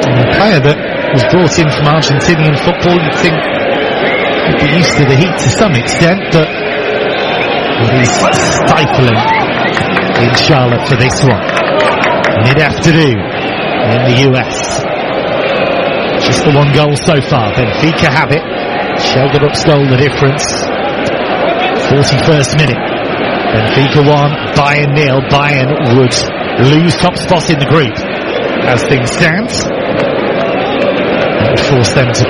And a player that was brought in from Argentinian football, you'd think he'd be used to the heat to some extent, but he's stifling in Charlotte for this one. Mid-afternoon in the US. Just the one goal so far. Benfica have it. Sheldon stole the difference. 41st minute. Benfica 1, Bayern 0. Bayern would lose top spot in the group as things stand. That would force them to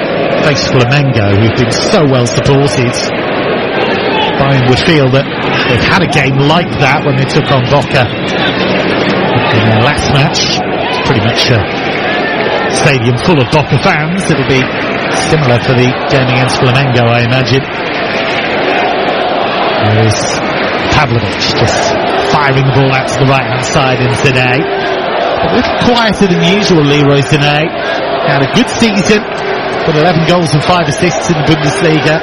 face Flamengo, who've been so well supported. Bayern would feel that they've had a game like that when they took on Boca in their last match. It's pretty much a stadium full of Boca fans. It'll be similar for the game against Flamengo, I imagine. There's Pavlovic just firing the ball out to the right-hand side in Sané. A little quieter than usual, Leroy Sané. Had a good season, got 11 goals and 5 assists in the Bundesliga.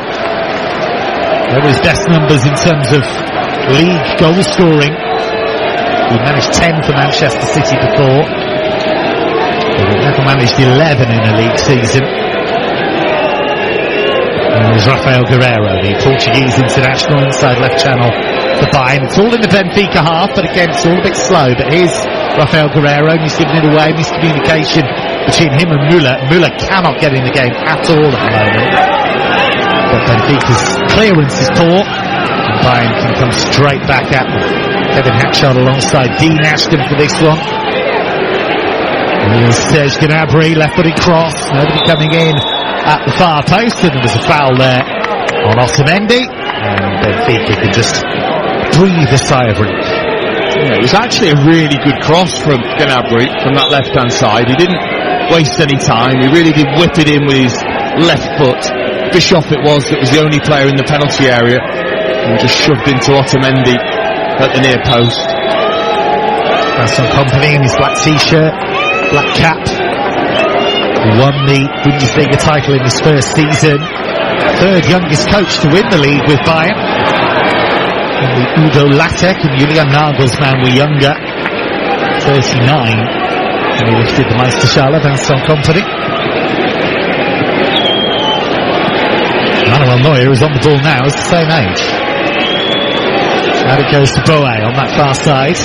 They were his best numbers in terms of league goal scoring. He managed 10 for Manchester City before, but he never managed 11 in a league season. And there's Rafael Guerreiro, the Portuguese international, inside left channel for Bayern. It's all in the Benfica half, but again, it's all a bit slow. But here's Rafael Guerreiro, and he's giving it away. Miscommunication between him and Müller. Müller cannot get in the game at all at the moment. But Benfica's clearance is poor, and Bayern can come straight back at them. Kevin Hatchard alongside Dean Ashton for this one. Here's Serge Gnabry, left-footed cross, nobody coming in at the far post, and there was a foul there on Otamendi, and Benfica could just breathe a sigh of relief. Yeah, it was actually a really good cross from Gnabry from that left-hand side. He didn't waste any time, he really did whip it in with his left foot. Bischoff it was that was the only player in the penalty area, and just shoved into Otamendi at the near post. That's some company in his black t-shirt, black cap. He won the Bundesliga title in his first season. Third youngest coach to win the league with Bayern. Only Udo Lattek and Julian Nagelsmann were younger. 39. And he lifted the Meisterschale, Vincent Kompany. Manuel Neuer is on the ball now, he's the same age. And it goes to Boe on that far side.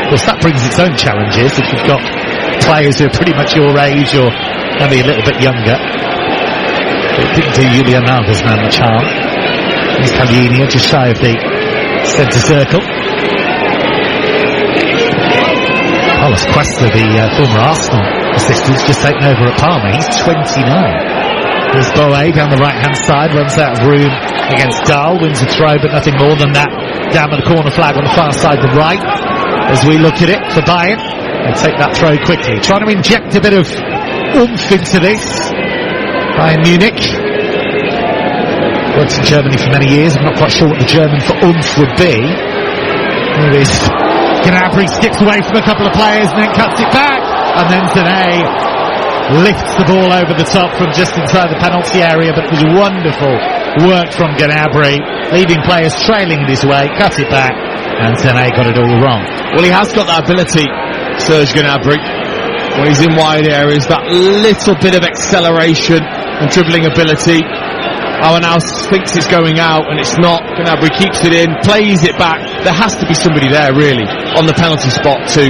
Of course, that brings its own challenges if you've got players who are pretty much your age or maybe a little bit younger. But it didn't do Julian Nagelsmann much harm. Here's Cagliini just shy of the centre circle. Carlos Cuesta, the former Arsenal assistant, just taken over at Parma. He's 29. There's Boe down the right-hand side, runs out of room against Dahl, wins a throw, but nothing more than that. Down at the corner flag on the far side, the right. As we look at it for Bayern, they take that throw quickly. Trying to inject a bit of oomph into this. Bayern Munich. Worked in Germany for many years. I'm not quite sure what the German for oomph would be. Here is Gnabry, skips away from a couple of players and then cuts it back. And then Sané lifts the ball over the top from just inside the penalty area, but it was wonderful work from Gnabry, leaving players trailing in his way, cut it back, and Sané got it all wrong. Well, he has got that ability, Serge Gnabry, when he's in wide areas, that little bit of acceleration and dribbling ability. Aouanaus thinks it's going out, and it's not. Gnabry keeps it in, plays it back. There has to be somebody there, really, on the penalty spot to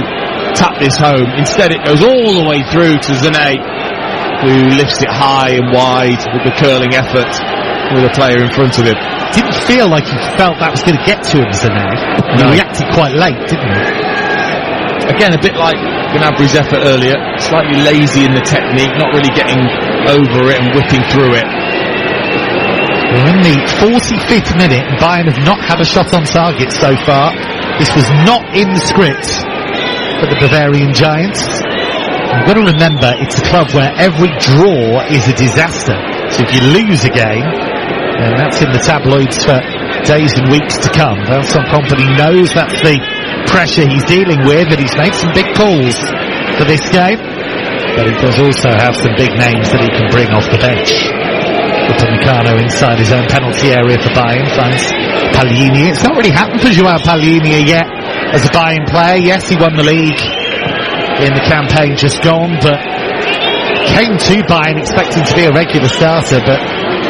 tap this home. Instead it goes all the way through to Sané, who lifts it high and wide with the curling effort with a player in front of him. Didn't feel like he felt that was going to get to him, Sané. No. He reacted quite late, didn't he? Again, a bit like Gnabry's effort earlier, slightly lazy in the technique, not really getting over it and whipping through it. We're in the 45th minute and Bayern have not had a shot on target so far. This was not in the script for the Bavarian Giants. You've got to remember, it's a club where every draw is a disaster. So if you lose a game, then that's in the tabloids for days and weeks to come. Vincent Kompany knows that's the pressure he's dealing with, and he's made some big calls for this game. but he does also have some big names that he can bring off the bench. Upamecano inside his own penalty area for Bayern finds Palhinha. It's not really happened for Joao Palhinha yet as a Bayern player. Yes, he won the league in the campaign just gone, but came to Bayern expecting to be a regular starter, but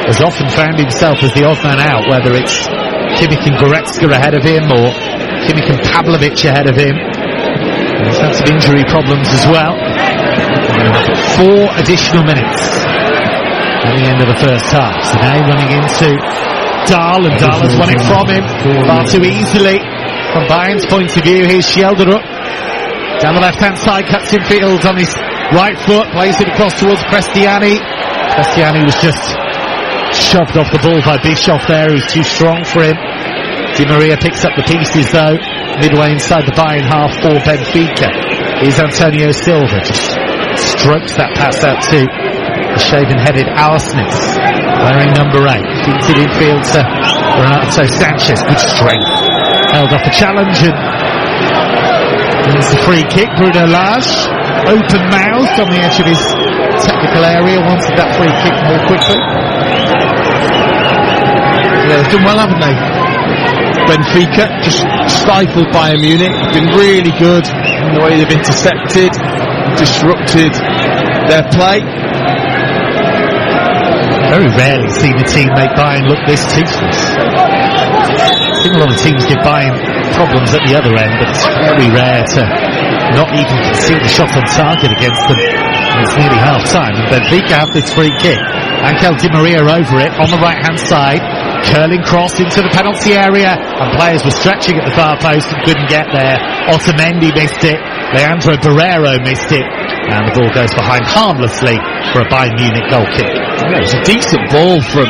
has often found himself as the odd man out, whether it's Kimmich and Goretzka ahead of him or Kimmich and Pavlovic ahead of him. And he's had some injury problems as well. 4 additional minutes at the end of the first half. So now running into Dahl, and Dahl has won it from him far too easily from Bayern's point of view. Here's Schelderup down the left-hand side, cuts in field on his right foot, plays it across towards Prestiani. Prestiani was just shoved off the ball by Bischoff there, who's too strong for him. Di Maria picks up the pieces though, midway inside the Bayern half for Benfica. Here's Antonio Silva, just strokes that pass out to the shaven-headed Auersnitz, wearing number 8. Feeds it infield to Renato Sanchez, good strength. Held off the challenge, and there's the free kick. Bruno Lage, open-mouthed on the edge of his technical area, wanted that free kick more quickly. Yeah, they've done well, haven't they? Benfica just stifled Bayern Munich. Been really good in the way they've intercepted, disrupted their play. Very rarely seen a team make Bayern look this toothless. I think a lot of teams give Bayern problems at the other end, but it's very rare to not even concede a shot on target against them. And it's nearly half time, and Benfica have this free kick. Angel Di Maria over it on the right hand side, curling cross into the penalty area, and players were stretching at the far post and couldn't get there. Otamendi missed it, Leandro Barreiro missed it, and the ball goes behind harmlessly for a Bayern Munich goal kick. Yeah, it was a decent ball from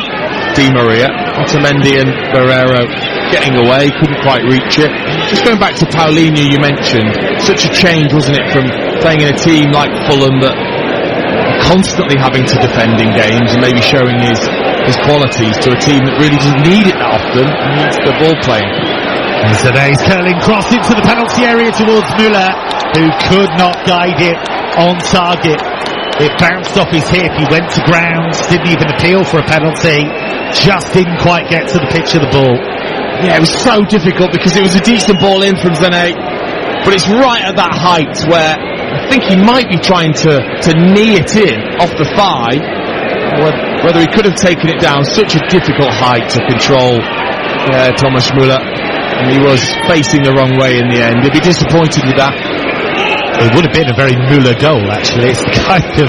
Di Maria. Otamendi and Barreiro getting away, couldn't quite reach it. Just going back to Paulinho, you mentioned, such a change, wasn't it, from playing in a team like Fulham that constantly having to defend in games and maybe showing his qualities, to a team that really doesn't need it that often and needs the ball playing. And today's curling cross into the penalty area towards Müller, who could not guide it on target. It bounced off his hip, he went to ground, didn't even appeal for a penalty, just didn't quite get to the pitch of the ball. Yeah, it was so difficult because it was a decent ball in from Zane, but it's right at that height where I think he might be trying to knee it in off the thigh, whether he could have taken it down. Such a difficult height to control, Thomas Müller, and he was facing the wrong way in the end. He'd be disappointed with that. It would have been a very Müller goal, actually. It's the kind of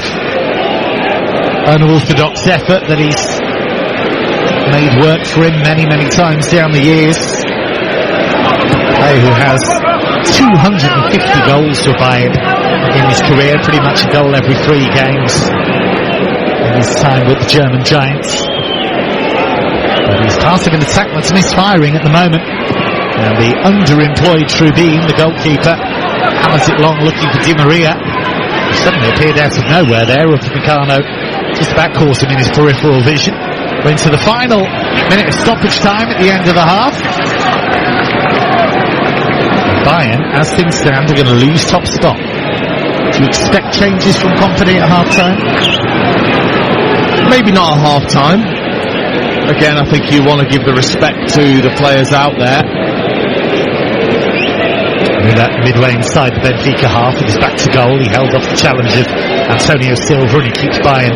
unorthodox effort that he's made work for him many, many times down the years. Who has 250 goals for Bayern in his career, pretty much a goal every 3 games in his time with the German Giants. But he's part of an attack that's misfiring at the moment, and the underemployed Trubin, the goalkeeper, hammers it long looking for Di Maria. He suddenly appeared out of nowhere there. Upamecano just about caught him in his peripheral vision. We're into the final minute of stoppage time at the end of the half. Bayern, as things stand, are going to lose top spot. Do you expect changes from Company at half-time? Maybe not at half-time. Again, I think you want to give the respect to the players out there. Midway inside the Benfica half, with his back to goal, he held off the challenge of Antonio Silva, and he keeps Bayern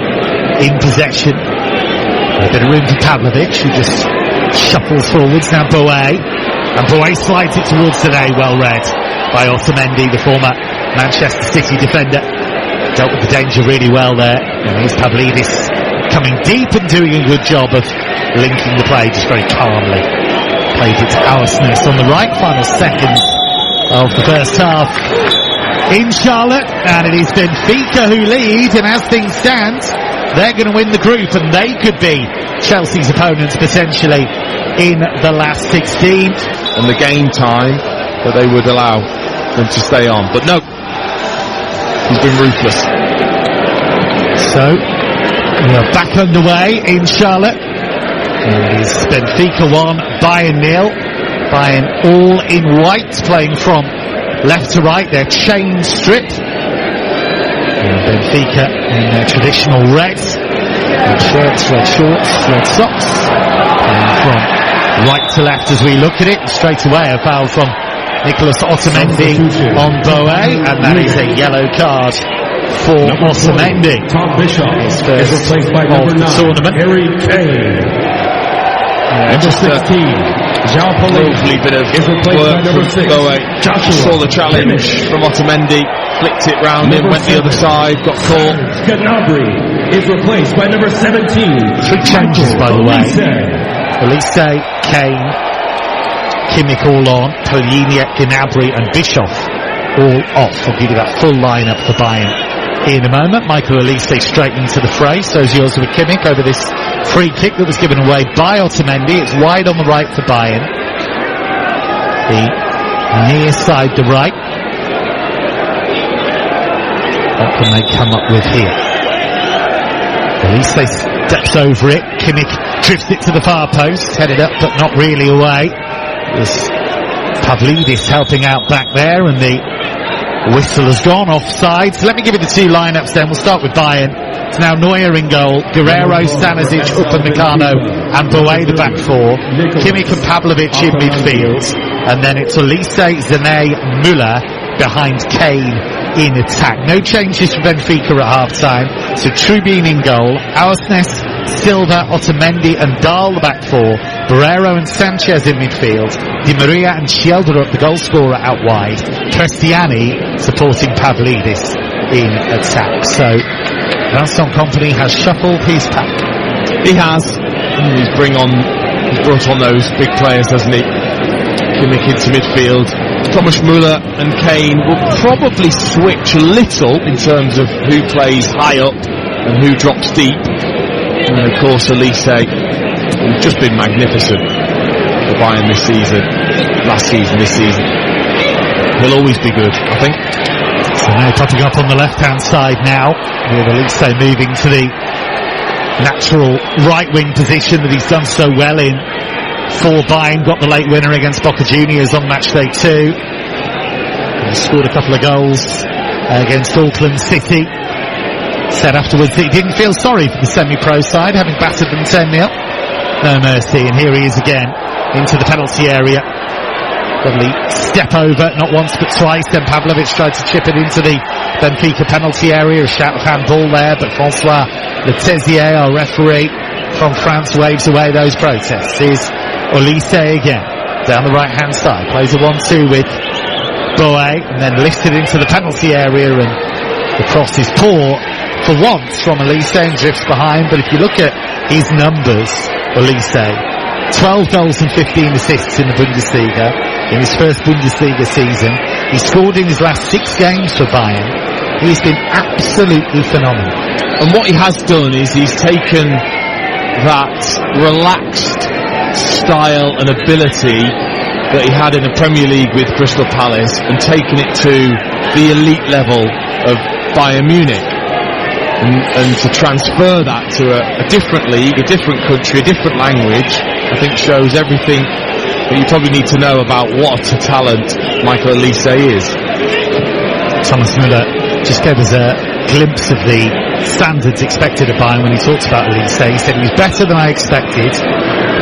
in possession. A bit of room for Pavlovic, who just shuffles forwards. Now Boé, and Boé slides it towards today, well read by Otamendi, the former Manchester City defender. Dealt with the danger really well there, and here's Pavlidis coming deep and doing a good job of linking the play just very calmly. Played it to Auersnitz on the right, final seconds of the first half in Charlotte, and it is Benfica who lead, and as things stand, they're going to win the group, and they could be Chelsea's opponents potentially in the last 16. And the game time that they would allow them to stay on. But no, he's been ruthless. So, we are back underway in Charlotte. It is Benfica 1, Bayern 0. Bayern all in white, playing from left to right, their chain strip. Benfica in their traditional red shirts, red shorts, red socks. And from right to left as we look at it, straight away a foul from Nicolas Otamendi on Boe, and that is a yellow card for Otamendi. His first of the tournament. Harry Kane. Number 16. Lovely bit of work from Boe. Saw the challenge from Otamendi, flicked it round him, went the other side, got caught. Gnabry is replaced by number 17. 3 changes, by the way. Elise, Kane, Kimmich all on, Poliniak, Gnabry and Bischoff all off. I'll give you that full lineup for Bayern in a moment. Michael Elise straight into the fray, so is yours with Kimmich over this free kick that was given away by Otamendi. It's wide on the right for Bayern. The near side to right. What can they come up with here? Elise steps over it. Kimmich drifts it to the far post, headed up but not really away. It was Pavlidis helping out back there, and the whistle has gone offside. So let me give you the 2 lineups then. We'll start with Bayern. It's now Neuer in goal, Guerrero, Stanisic, Upamecano and Boe the back 4, Kimmich and Pavlovic in midfield, and then it's Elise, Zane, Müller behind Kane in attack. No changes for Benfica at half-time. So Trubin in goal, Aursnes, Silva, Otamendi and Dahl the back 4, Barreiro and Sanchez in midfield, Di Maria and Shelder, the goal scorer, out wide, Cristiani supporting Pavlidis in attack. So Vincent Kompany has shuffled his pack. He has. He's brought on those big players, hasn't he? Kimmich into midfield. Thomas Müller and Kane will probably switch a little in terms of who plays high up and who drops deep. And then of course Elise, who's just been magnificent for Bayern this season, last season, this season. He'll always be good, I think. So now popping up on the left hand side now, with Elise moving to the natural right wing position that he's done so well in for Bayern. Got the late winner against Boca Juniors on match day 2. He scored a couple of goals against Auckland City. Said afterwards that he didn't feel sorry for the semi-pro side, having battered them 10-0. No mercy, and here he is again into the penalty area. Lovely step over, not once but twice. Then Pavlovic tried to chip it into the Benfica penalty area. A shout of handball there, but François Letezier, our referee from France, waves away those protests. Here's Elise again, down the right-hand side. Plays a 1-2 with Boe, and then lifted into the penalty area, and the cross is poor for once from Elise and drifts behind. But if you look at his numbers, Elise, 12 goals and 15 assists in the Bundesliga. In his first Bundesliga season, he scored in his last 6 games for Bayern. He's been absolutely phenomenal. And what he has done is he's taken that relaxed style and ability that he had in the Premier League with Crystal Palace and taken it to the elite level of Bayern Munich. And to transfer that to a different league, a different country, a different language, I think shows everything that you probably need to know about what a talent Michael Elise is. Thomas Müller just gave us a glimpse of the standards expected of Bayern when he talked about Elise. He said he was better than I expected,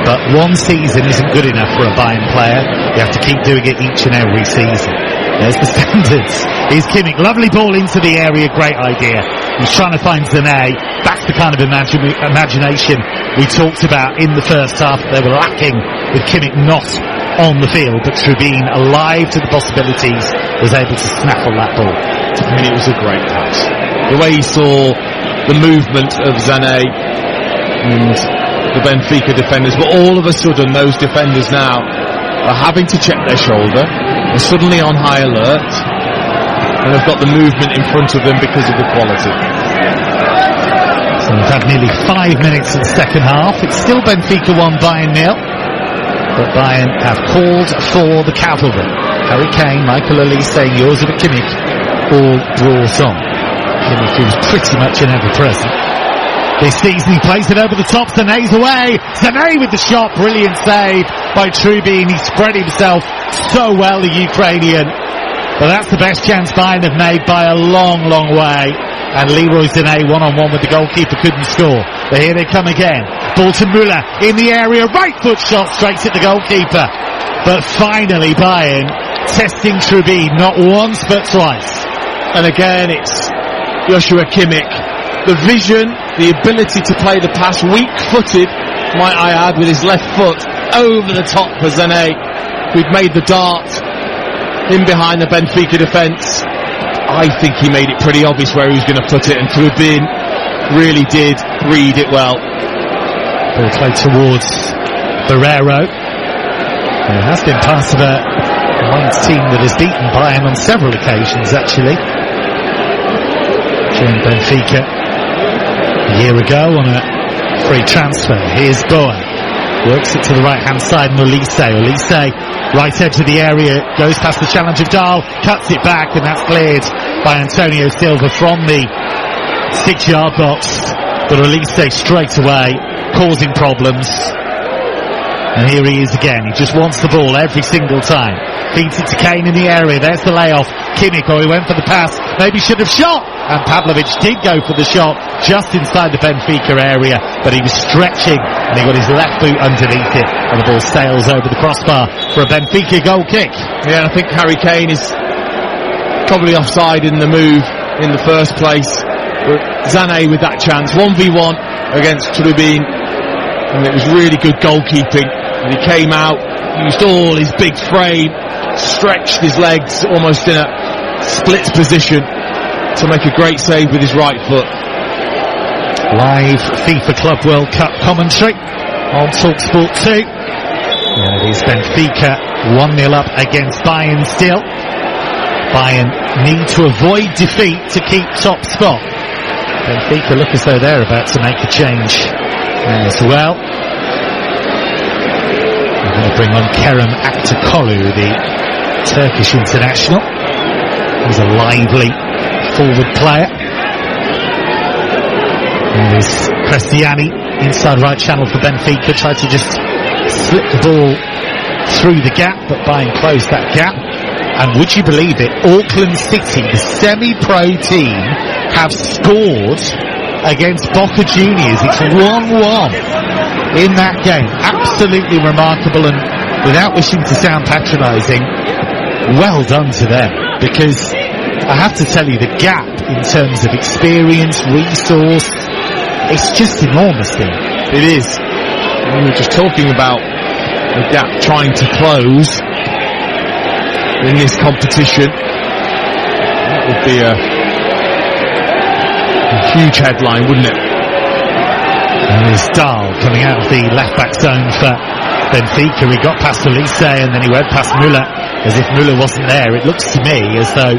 but one season isn't good enough for a Bayern player. You have to keep doing it each and every season. There's the standards. Here's Kimmich, lovely ball into the area, great idea. He's trying to find Zane. That's the kind of imagination we talked about in the first half. They were lacking with Kimmich not on the field, but Trubin, alive to the possibilities, was able to snaffle that ball. I mean, it was a great pass. The way he saw the movement of Zane and the Benfica defenders, but all of a sudden those defenders now are having to check their shoulder. They're suddenly on high alert, and they've got the movement in front of them because of the quality. So we've had nearly 5 minutes of the second half. It's still Benfica 1, Bayern 0. But Bayern have called for the cavalry. Harry Kane, Michael Elise, yours of Kimmich, all brought on. Kimmich, who was pretty much an ever-present this season. He plays it over the top. Zane's away. Zane with the shot. Brilliant save by Trubin. He spread himself so well, the Ukrainian. But that's the best chance Bayern have made by a long, long way. and Leroy Sané one-on-one with the goalkeeper, couldn't score. But here they come again. Ball to Müller in the area, right foot shot straight at the goalkeeper. But finally Bayern testing Trubin, not once but twice. And again it's Joshua Kimmich. The vision, the ability to play the pass, weak-footed, might I add, with his left foot over the top for Sané, who'd made the dart in behind the Benfica defence. I think he made it pretty obvious where he was going to put it, and Trubin really did read it well. Ball played towards Barreiro. It has been part of a Mainz team that has beaten Bayern on several occasions, actually. During Benfica a year ago on a free transfer. Here's Boa. Works it to the right-hand side, and Olise, right edge of the area, goes past the challenge of Dahl, cuts it back, and that's cleared by Antonio Silva from the 6-yard box. But Olise straight away, causing problems. And here he is again. He just wants the ball every single time. Feeds it to Kane in the area. There's the layoff. Kimmich, he went for the pass. Maybe should have shot. And Pavlovic did go for the shot just inside the Benfica area, but he was stretching and he got his left boot underneath it, and the ball sails over the crossbar for a Benfica goal kick. Yeah, I think Harry Kane is probably offside in the move in the first place. But Sané with that chance, 1v1 against Trubin, and it was really good goalkeeping. And he came out, used all his big frame, stretched his legs almost in a split position to make a great save with his right foot. Live FIFA Club World Cup commentary on TalkSport 2. There it is, Benfica 1-0 up against Bayern still. Bayern need to avoid defeat to keep top spot. Benfica look as though they're about to make a change as well. We're going to bring on Kerem Aktürkoğlu, the Turkish international. He's a lively forward player. There is Cristiani, inside right channel for Benfica, tried to just slip the ball through the gap, but Bayern closed that gap. And would you believe it, Auckland City, the semi-pro team, have scored against Boca Juniors. It's 1-1 in that game. Absolutely remarkable, and without wishing to sound patronising, well done to them, because I have to tell you, the gap in terms of experience, resource, it's just enormous there. It is. We were just talking about the gap trying to close in this competition. That would be a huge headline, wouldn't it? And there's Dahl coming out of the left-back zone for Benfica. He got past Olise and then he went past Müller as if Müller wasn't there. It looks to me as though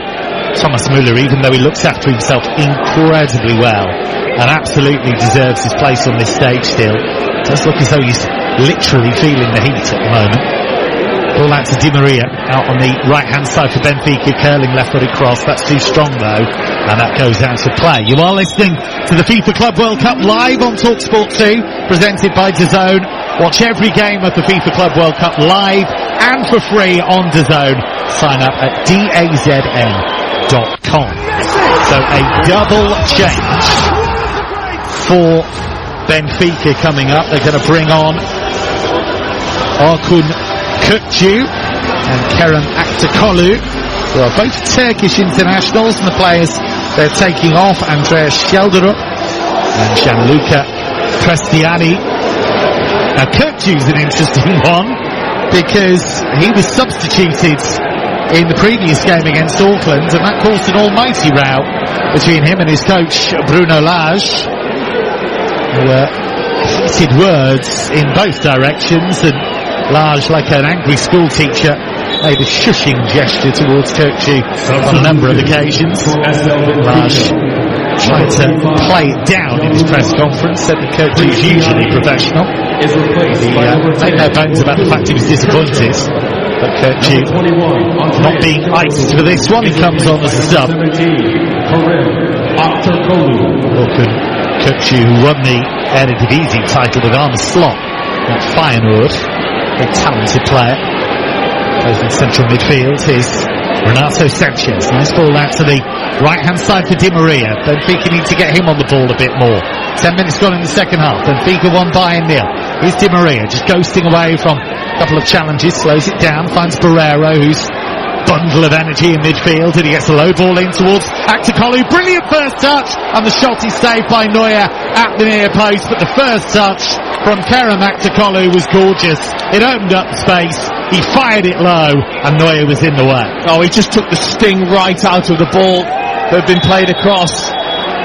Thomas Müller, even though he looks after himself incredibly well and absolutely deserves his place on this stage still, does look as though he's literally feeling the heat at the moment. Ball out to Di Maria, out on the right-hand side for Benfica, curling left-footed cross. That's too strong though, and that goes out to play. You are listening to the FIFA Club World Cup live on TalkSport 2, presented by DAZN. Watch every game of the FIFA Club World Cup live and for free on DAZN. Sign up at DAZN.com. So a double change for Benfica coming up. They're going to bring on Orkun Kökçü and Kerem Aktürkoğlu, who are both Turkish internationals, and the players they're taking off, Andreas Schelderup and Gianluca Cristiani. Now Kökçü's an interesting one, because he was substituted in the previous game against Auckland, and that caused an almighty row between him and his coach Bruno Lage. There were heated words in both directions, and Lage, like an angry school teacher, made a shushing gesture towards Kökçü on a number of occasions. Lage tried to play it down in his press conference, said that Kökçü is usually professional. He made no bones about the fact he was disappointed, but Kökçü not being iced for this one. He comes on as a sub. Orkun Kökçü, who won the Eredivisie title with Arne Slot at Feyenoord. A talented player. Plays in central midfield. Here's Renato Sanchez, nice ball out to the right-hand side for Di Maria. Benfica need to get him on the ball a bit more. 10 minutes gone in the second half. Benfica 1 Bayern 0. Here's Di Maria, just ghosting away from a couple of challenges, slows it down, finds Barreiro, who's bundle of energy in midfield, and he gets a low ball in towards Aktakolu. Brilliant first touch, and the shot is saved by Neuer at the near post, but the first touch from Kerem Aktakolu was gorgeous. It opened up space, he fired it low, and Neuer was in the way. Oh, he just took the sting right out of the ball that had been played across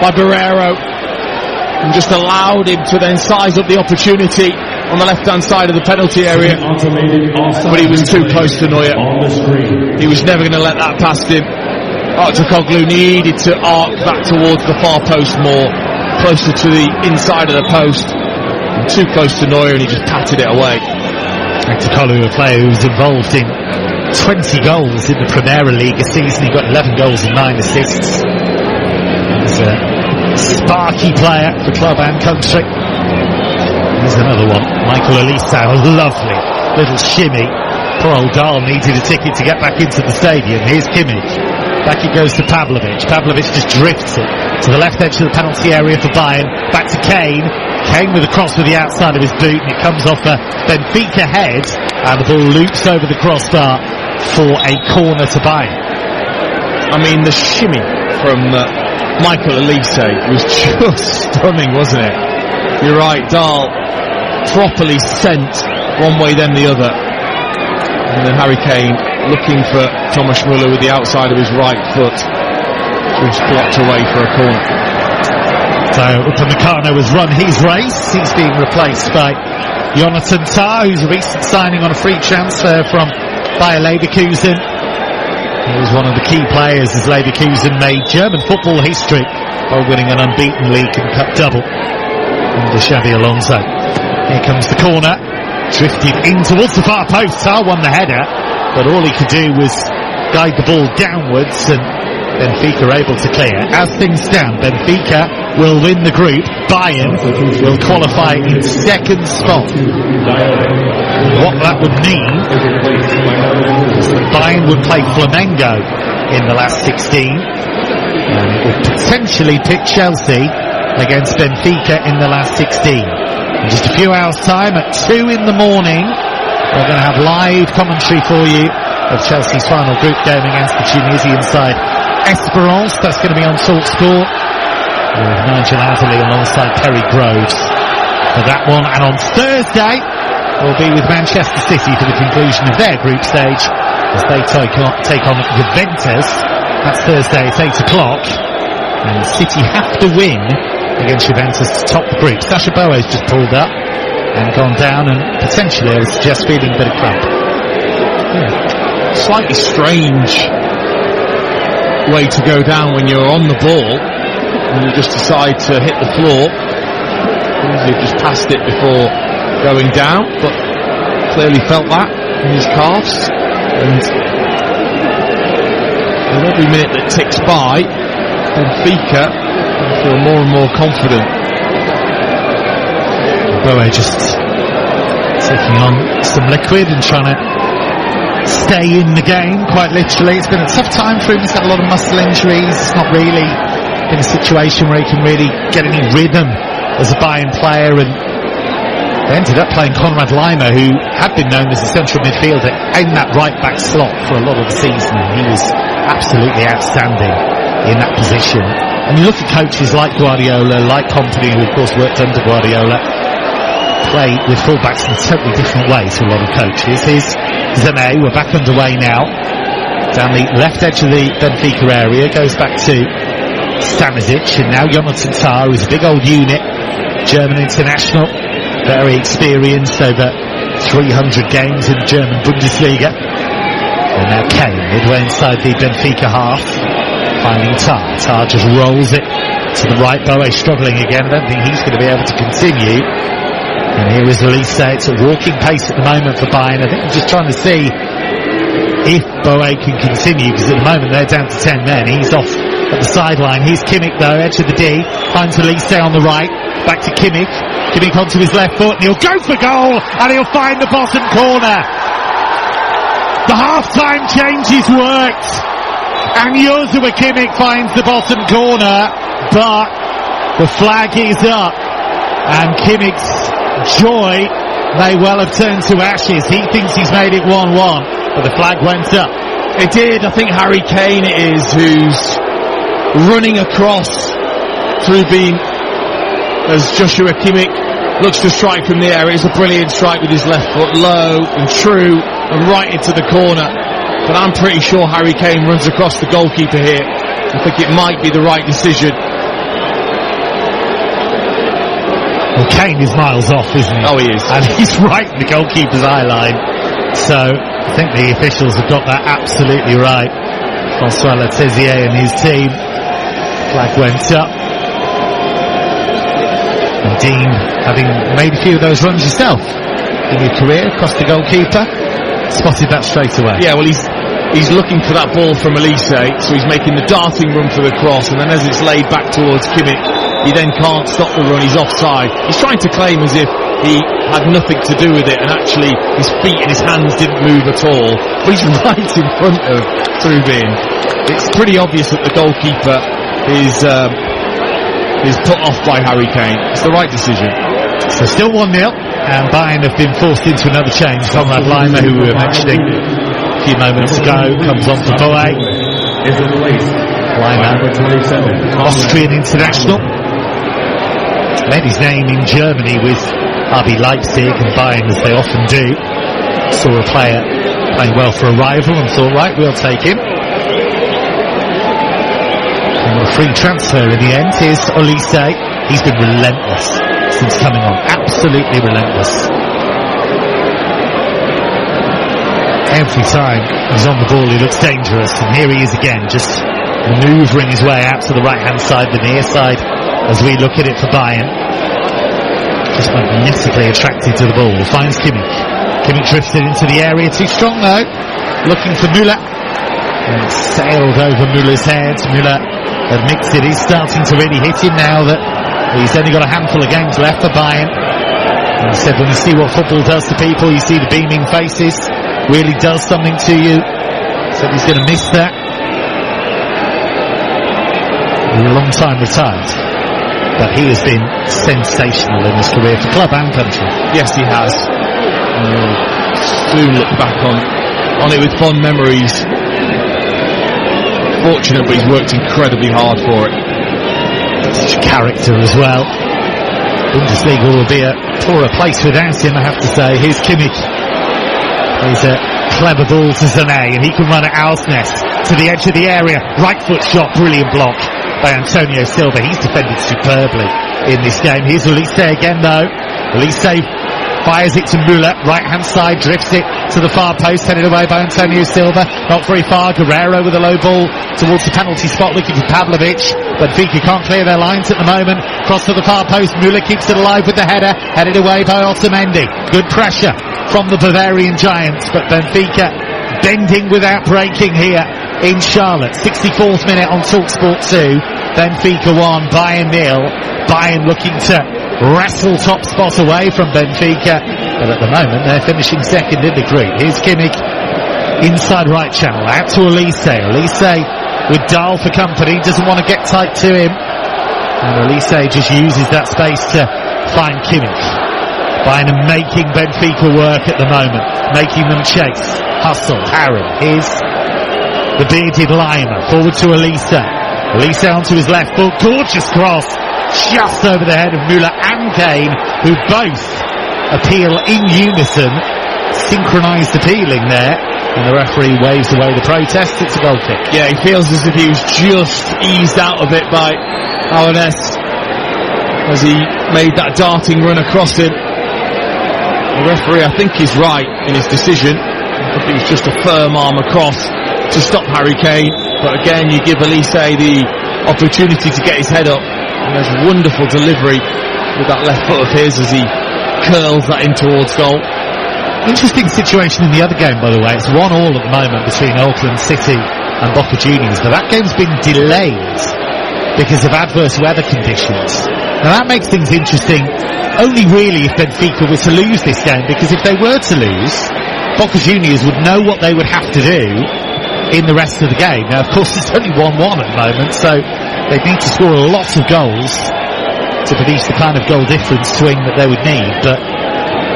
by Barreiro, and just allowed him to then size up the opportunity on the left-hand side of the penalty area, but he was too close to Neuer. He was never going to let that past him. Aktakolu needed to arc back towards the far post more, closer to the inside of the post, and too close to Neuer, and he just patted it away. Aktakolu, a player who was involved in 20 goals in the Primera League a season. He got 11 goals and 9 assists. He's a sparky player for club and country. Here's another one, Michael Olise, a lovely little shimmy. Poor old Dahl needed a ticket to get back into the stadium. Here's Kimmich. Back it goes to Pavlovic. Pavlovic just drifts it to the left edge of the penalty area for Bayern. Back to Kane. Kane with a cross with the outside of his boot, and it comes off a Benfica head, and the ball loops over the crossbar for a corner to Bayern. I mean, the shimmy from Michael Olise was just stunning, wasn't it? You're right, Dahl properly sent one way then the other, and then Harry Kane looking for Thomas Müller with the outside of his right foot, just blocked away for a corner. So Upamecano has run his race. He's being replaced by Jonathan Tah, who's a recent signing on a free transfer from Bayer Leverkusen. He was one of the key players as Leverkusen made German football history by winning an unbeaten league and cup double under Xabi Alonso. Here comes the corner, drifted in towards the far post. Tah won the header, but all he could do was guide the ball downwards, and Benfica able to clear. As things stand, Benfica will win the group. Bayern will qualify in second spot. What that would mean is that Bayern would play Flamengo in the last 16, and it would potentially pick Chelsea against Benfica in the last 16. In just a few hours' time, at 2 in the morning, we're going to have live commentary for you of Chelsea's final group game against the Tunisian side Esperance. That's going to be on TalkSport with Nigel Adderley alongside Perry Groves for that one. And on Thursday, we'll be with Manchester City for the conclusion of their group stage as they take on Juventus. That's Thursday at 8 o'clock. And City have to win against Juventus to top the group. Sacha Boey's just pulled up and gone down, and potentially, I would suggest, feeling a bit of cramp. Slightly strange way to go down when you're on the ball and you just decide to hit the floor. You've just passed it before going down, but clearly felt that in his calves, and with every minute that ticks by, Benfica feel more and more confident. Boey just taking on some liquid and trying to stay in the game, quite literally. It's been a tough time for him. He's had a lot of muscle injuries. It's not really been a situation where he can really get any rhythm as a Bayern player, and they ended up playing Konrad Laimer, who had been known as a central midfielder in that right back slot for a lot of the season. He was absolutely outstanding in that position. And you look at coaches like Guardiola, like Kompany, who of course worked under Guardiola, play with fullbacks in a totally different way to a lot of coaches. Here's Zane, we're back underway now. Down the left edge of the Benfica area, goes back to Stanisic, and now Jonathan Tah, who's a big old unit, German international, very experienced, over 300 games in the German Bundesliga. And now Kane, midway inside the Benfica half, finding Tah. Tah just rolls it to the right. Boey struggling again. I don't think he's going to be able to continue. And here is Olise. It's a walking pace at the moment for Bayern. I think I'm just trying to see if Boey can continue, because at the moment they're down to 10 men. He's off at the sideline. Here's Kimmich though, edge of the D. Finds Olise on the right. Back to Kimmich. Kimmich onto his left foot, and he'll go for goal, and he'll find the bottom corner. The The half-time changes worked. And Joshua Kimmich finds the bottom corner, but the flag is up. And Kimmich's joy may well have turned to ashes. He thinks he's made it 1-1, but the flag went up. It did. I think Harry Kane it is who's running across through being as Joshua Kimmich looks to strike from the air. It's a brilliant strike with his left foot, low and true and right into the corner. But I'm pretty sure Harry Kane runs across the goalkeeper here. I think it might be the right decision. Well, Kane is miles off, isn't he? Oh, he is. And he's right in the goalkeeper's eye line. So I think the officials have got that absolutely right. François Letessier and his team. Flag went up. And Dean, having made a few of those runs yourself in your career, across the goalkeeper, spotted that straight away. Yeah, well, he's looking for that ball from Elise, so he's making the darting run for the cross, and then as it's laid back towards Kimmich, he then can't stop the run, he's offside. He's trying to claim as if he had nothing to do with it, and actually his feet and his hands didn't move at all, but he's right in front of Trubin. It's pretty obvious that the goalkeeper is put off by Harry Kane. It's the right decision. So still 1-0, and Bayern have been forced into another change. Conrad Laimer, who we were mentioning a few moments ago, comes on for Boe. Laimer, Austrian international, made his name in Germany with RB Leipzig and Bayern, as they often do. Saw a player playing well for a rival and thought, right, we'll take him. And a free transfer in the end. Here's Olise. He's been relentless since coming on, absolutely relentless. Every time he's on the ball he looks dangerous, and here he is again, just manoeuvring his way out to the right hand side, the near side, as we look at it for Bayern. Just magnetically attracted to the ball, finds Kimmich. Kimmich drifted into the area, too strong though, looking for Müller, and it sailed over Müller's head. Müller admits it is starting to really hit him now that he's only got a handful of games left for Bayern. And he said when you see what football does to people, you see the beaming faces, really does something to you. Said he's going to miss that. He's a long time retired, but he has been sensational in his career for club and country. Yes, he has. Soon look back on it with fond memories. Fortunate, but he's worked incredibly hard for it. Such a character as well. Bundesliga will be a poorer place without him, I have to say. Here's Kimmich. He's a clever ball to Sané, and he can run at Alsness to the edge of the area. Right foot shot, brilliant block by Antonio Silva. He's defended superbly in this game. Here's Olise again though. Olise fires it to Müller, right hand side, drifts it to the far post, headed away by Antonio Silva. Not very far. Guerrero with a low ball towards the penalty spot, looking for Pavlovic. Benfica can't clear their lines at the moment. Cross to the far post. Müller keeps it alive with the header, headed away by Otamendi. Good pressure from the Bavarian Giants, but Benfica bending without breaking here in Charlotte. 64th minute on TalkSport 2. Benfica 1, Bayern 0. Bayern looking to wrestle top spot away from Benfica, but at the moment they're finishing second in the group. Here's Kimmich, inside right channel, out to Olise. Olise with Dahl for company, doesn't want to get tight to him, and Olise just uses that space to find Kimmich. Bayern are making Benfica work at the moment, making them chase, hustle, harry. Here's the bearded Laimer, forward to Olise. Olise onto his left foot, gorgeous cross, just over the head of Müller and Kane, who both appeal in unison, synchronised appealing there, and the referee waves away the protest. It's a goal kick. Yeah, he feels as if he was just eased out of it by Alness as he made that darting run across him. The referee, I think, is right in his decision. I think it was just a firm arm across to stop Harry Kane, but again you give Olise the opportunity to get his head up. And there's wonderful delivery with that left foot of his as he curls that in towards goal. Interesting situation in the other game, by the way. It's 1-1 at the moment between Auckland City and Boca Juniors, but that game's been delayed because of adverse weather conditions. Now that makes things interesting only really if Benfica were to lose this game, because if they were to lose, Boca Juniors would know what they would have to do in the rest of the game. Now, of course, it's only 1-1 at the moment, so they need to score a lot of goals to produce the kind of goal difference swing that they would need, but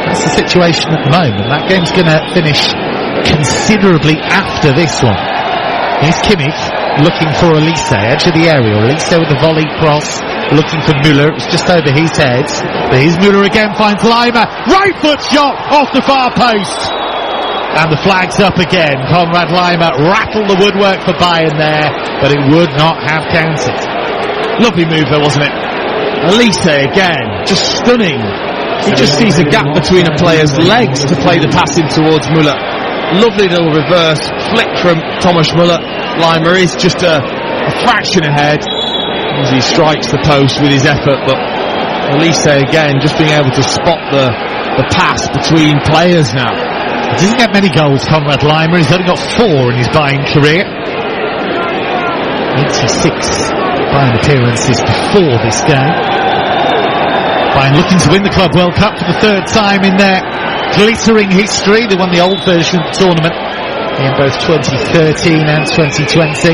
that's the situation at the moment. That game's going to finish considerably after this one. Here's Kimmich looking for Elise, edge of the area. Elise with the volley cross, looking for Müller. It's just over his head. But here's Müller again, finds Lima. Right foot shot off the far post. And the flag's up again. Konrad Lima rattled the woodwork for Bayern there, but it would not have counted. Lovely move there, wasn't it? Elise again, just stunning. He just sees a gap between a player's legs to play the pass in towards Müller. Lovely little reverse flick from Thomas Müller. Lima is just a fraction ahead as he strikes the post with his effort, but Elise again just being able to spot the pass between players now. He doesn't get many goals, Konrad Lima. He's only got 4 in his Bayern career. 86 Bayern appearances before this game. Bayern looking to win the Club World Cup for the 3rd time in their glittering history. They won the old version of the tournament in both 2013 and 2020.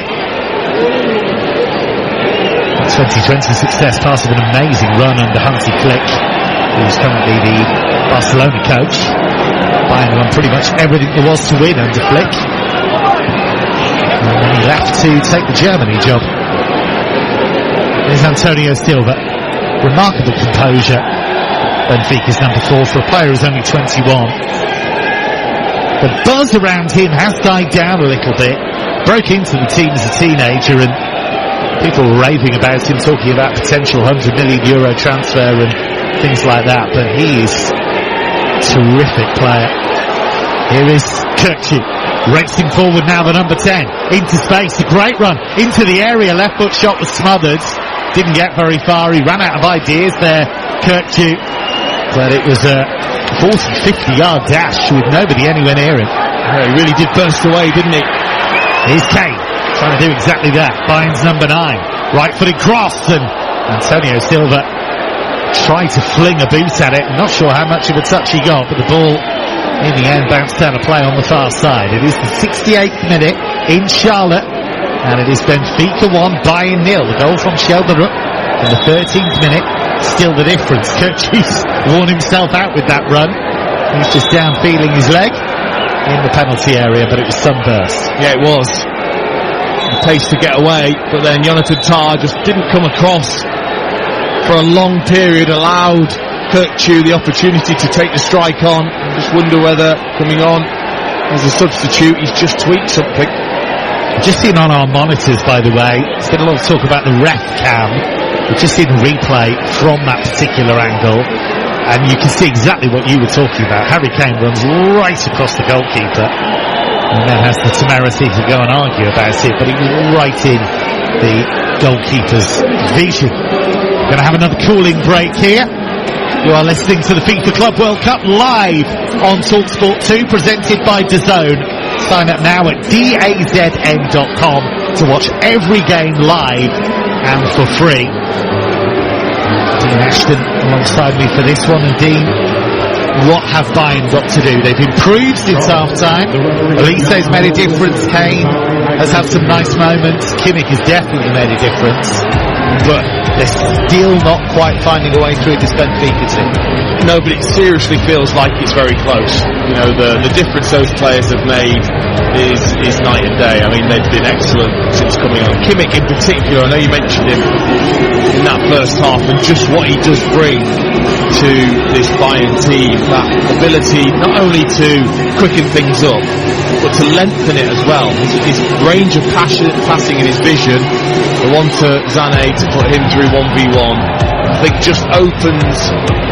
That 2020 success part of an amazing run under Hansi Flick, who's currently the Barcelona coach. Bayern won pretty much everything there was to win under Flick. And then he left to take the Germany job. There's Antonio Silva. Remarkable composure. Benfica's number 4 for a player who's only 21. The buzz around him has died down a little bit. Broke into the team as a teenager and people were raving about him, talking about potential €100 million transfer and things like that. But he is a terrific player. Here is Kirkçü. Racing forward now, the number 10. Into space, a great run. Into the area, left foot shot was smothered. Didn't get very far. He ran out of ideas there, Kirkçü. But it was a 40-50 yard dash with nobody anywhere near him. Yeah, he really did burst away, didn't he? Here's Kane, trying to do exactly that. Bayern's number 9. Right-footed cross, and Antonio Silva tried to fling a boot at it. I'm not sure how much of a touch he got, but the ball in the end bounced down a play on the far side. It is the 68th minute in Charlotte, and it is Benfica 1, Bayern 0. The goal from Schelderup in the 13th minute. Still the difference. Kirkçü's worn himself out with that run. He's just down feeling his leg in the penalty area, but it was sunburst. Yeah, it was. The pace to get away, but then Jonathan Tah just didn't come across for a long period, allowed Kirkçü the opportunity to take the strike on. I just wonder whether coming on as a substitute he's just tweaked something. Just seen on our monitors, by the way, there's been a lot of talk about the ref cam. We've just seen a replay from that particular angle, and you can see exactly what you were talking about. Harry Kane runs right across the goalkeeper, and then has the temerity to go and argue about it, but he was right in the goalkeeper's vision. We're going to have another cooling break here. You are listening to the FIFA Club World Cup live on TalkSport 2, presented by DAZN. Sign up now at DAZN.com to watch every game live and for free. Dean Ashton alongside me for this one. And Dean, what have Bayern got to do? They've improved since half-time. Elise's made a difference. Kane has had some nice moments. Kimmich has definitely made a difference. But they're still not quite finding a way through this Benfica team. No, but it seriously feels like it's very close. You know, the difference those players have made is night and day. I mean, they've been excellent since coming on. Kimmich in particular, I know you mentioned him in that first half, and just what he does bring to this Bayern team, that ability not only to quicken things up, but to lengthen it as well. His range of passing and his vision, the one to Sané to put him through 1v1, I think just opens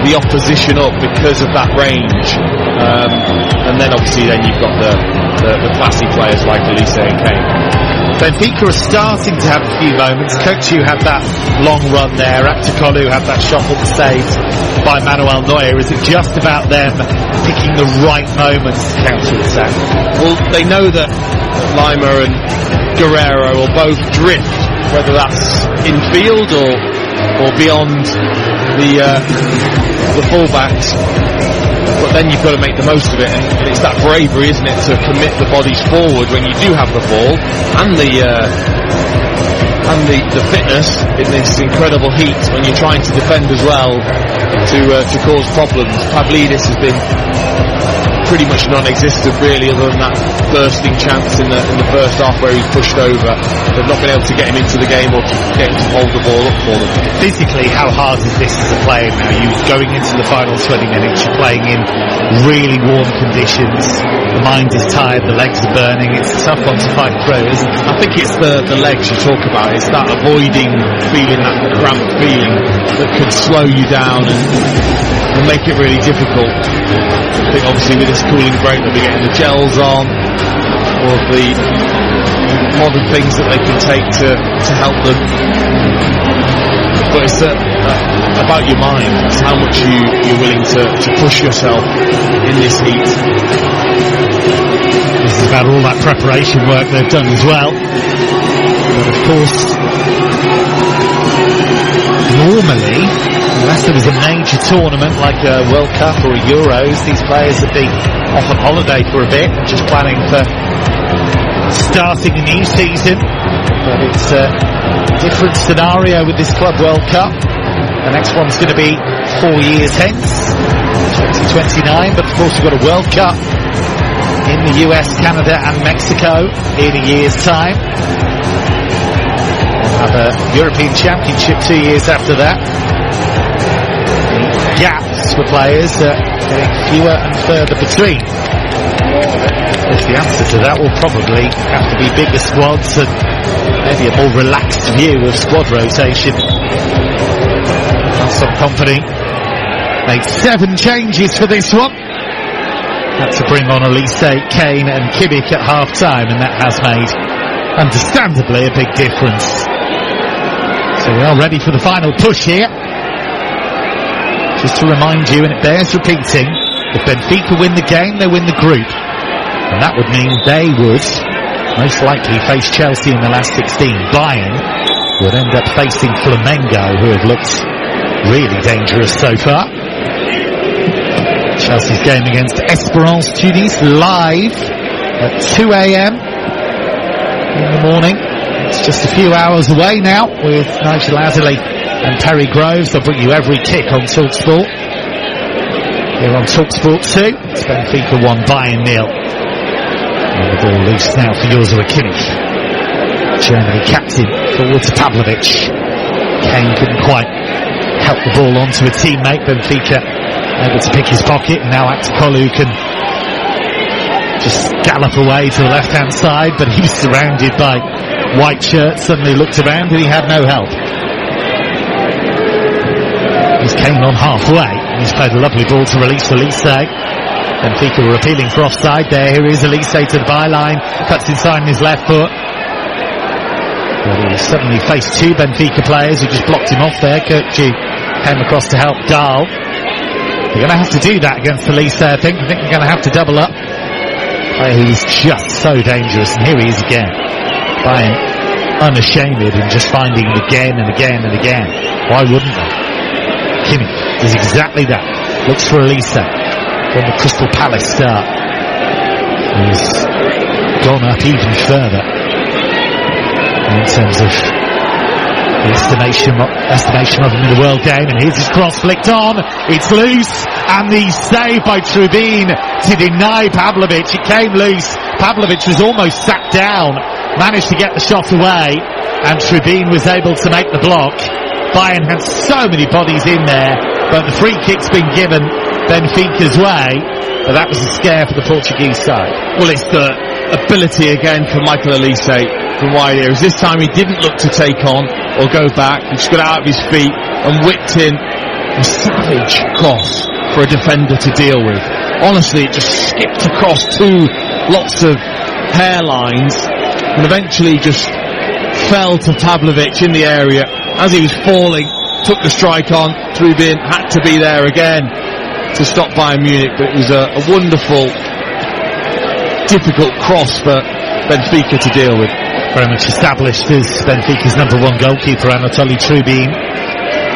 the opposition up because of that range. And then obviously then you've got the classy players like Elise and Kane. Benfica are starting to have a few moments. Kirkçü had that long run there. Akçakolu had that shot that was saved by Manuel Neuer. Is it just about them picking the right moments to counter-attack? Well, they know that Lima and Guerrero will both drift, whether that's in field or or beyond the fullbacks. But then you've got to make the most of it, and it's that bravery, isn't it, to commit the bodies forward when you do have the ball, and the fitness in this incredible heat when you're trying to defend as well to cause problems. Pavlidis has been pretty much non-existent really, other than that bursting chance in the first half where he's pushed over. They've not been able to get him into the game or to get him to hold the ball up for them. Physically, how hard is this as a player now? You're going into the final 20 minutes, you're playing in really warm conditions, the mind is tired, the legs are burning, it's a tough one to fight through, isn't it? I think it's the legs you talk about. It's that avoiding feeling, that cramped feeling that could slow you down and make it really difficult. I think obviously with this cooling break they'll be getting the gels on, or the modern things that they can take to help them. But it's about your mind. It's how much you're willing to push yourself in this heat. This is about all that preparation work they've done as well. But of course, normally, unless there was a major tournament like a World Cup or a Euros, these players would be off on holiday for a bit, just planning for starting a new season. But it's a different scenario with this Club World Cup. The next one's going to be 4 years hence, 2029, but of course we've got a World Cup in the US, Canada and Mexico in a year's time. We'll have a European Championship 2 years after that. The gaps for players are getting fewer and further between. The answer to that will probably have to be bigger squads and maybe a more relaxed view of squad rotation. Some company made 7 changes for this one. Had to bring on Elise, Kane and Kimmich at half-time, and that has made, understandably, a big difference. So we are ready for the final push here. Just to remind you, and it bears repeating, if Benfica win the game, they win the group. And that would mean they would most likely face Chelsea in the last 16. Bayern would end up facing Flamengo, who have looked really dangerous so far. Chelsea's game against Esperance Tunis live at 2 a.m. in the morning. It's just a few hours away now with Nigel Adderley and Perry Groves. They'll bring you every kick on TalkSport. Here on TalkSport 2, it's Benfica 1, Bayern 0. And the ball loose now for Joshua Kimmich. Germany captain forward to Pavlovic. Kane couldn't quite help the ball onto a teammate. Benfica able to pick his pocket, and now Aktakolu can just gallop away to the left hand side, but he's surrounded by white shirts. Suddenly looked around and he had no help. He's Kane on halfway, and he's played a lovely ball to release Elise. Benfica were appealing for offside there. Here is Elise to the byline, cuts inside on his left foot. But he suddenly faced 2 Benfica players who just blocked him off there. Kirkju came across to help Dahl. They're going to have to do that against Elise, I think. I think they're going to have to double up. He's just so dangerous, and here he is again. Bayern unashamed in just finding him again and again and again. Why wouldn't they? Kimmich does exactly that. Looks for Elise from the Crystal Palace start. He's gone up even further in terms of the estimation of him in the world game. And here's his cross flicked on. It's loose, and the save by Trubin to deny Pavlovic. It came loose. Pavlovic was almost sat down, managed to get the shot away, and Trubin was able to make the block. Bayern had so many bodies in there, but the free kick's been given Benfica's way, but that was a scare for the Portuguese side. Well, it's the ability again for Michael Elise from wide areas. This time he didn't look to take on or go back. He just got out of his feet and whipped in a savage cross for a defender to deal with. Honestly, it just skipped across 2 lots of hairlines and eventually just fell to Pavlovic in the area. As he was falling, took the strike on. Trubin had to be there again to stop Bayern Munich, but it was a wonderful, difficult cross for Benfica to deal with. Very much established as Benfica's number 1 goalkeeper, Anatoly Trubin.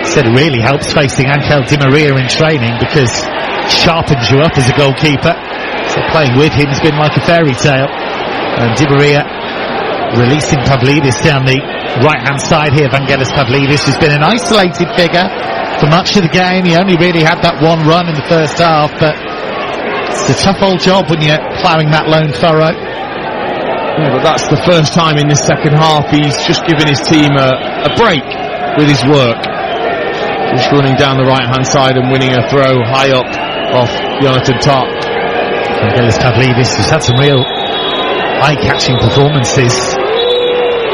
Said it really helps facing Angel Di Maria in training because it sharpens you up as a goalkeeper. So playing with him has been like a fairy tale. And Di Maria releasing Pavlidis down the right-hand side here. Vangelis Pavlidis has been an isolated figure for much of the game. He only really had that one run in the first half, but it's a tough old job when you're ploughing that lone furrow. Yeah, but that's the first time in this second half he's just given his team a break with his work. Just running down the right-hand side and winning a throw high up off Jonathan Tah. Vangelis Pavlidis has had some real eye-catching performances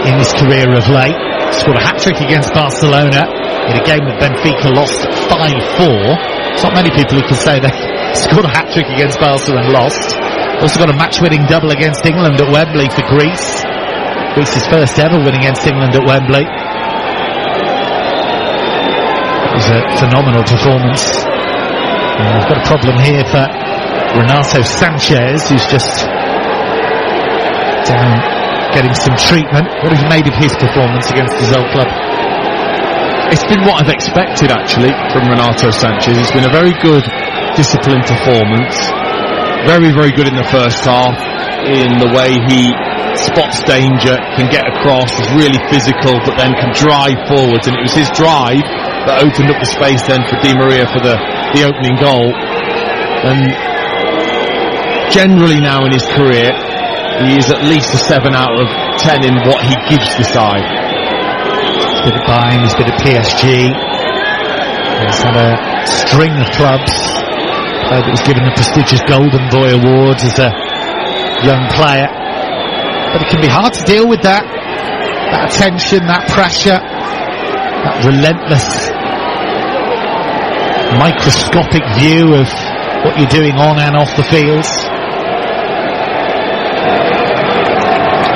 in his career of late. Scored a hat-trick against Barcelona in a game that Benfica lost 5-4. There's not many people who can say they scored a hat-trick against Barca and lost. Also got a match-winning double against England at Wembley for Greece. Greece's first ever win against England at Wembley. It was a phenomenal performance. We've got a problem here for Renato Sanchez, who's just down getting some treatment. What have you made of his performance against his old club? It's been what I've expected, actually, from Renato Sanchez. It's been a very good, disciplined performance. Very, very good in the first half in the way he spots danger, can get across, is really physical, but then can drive forwards. And it was his drive that opened up the space then for Di Maria for the opening goal. And generally now in his career, he is at least a 7 out of 10 in what he gives the side. He's been at Bayern, he's been at PSG. He's had a string of clubs. That was given the prestigious Golden Boy Awards as a young player. But it can be hard to deal with that attention, that pressure, that relentless, microscopic view of what you're doing on and off the fields.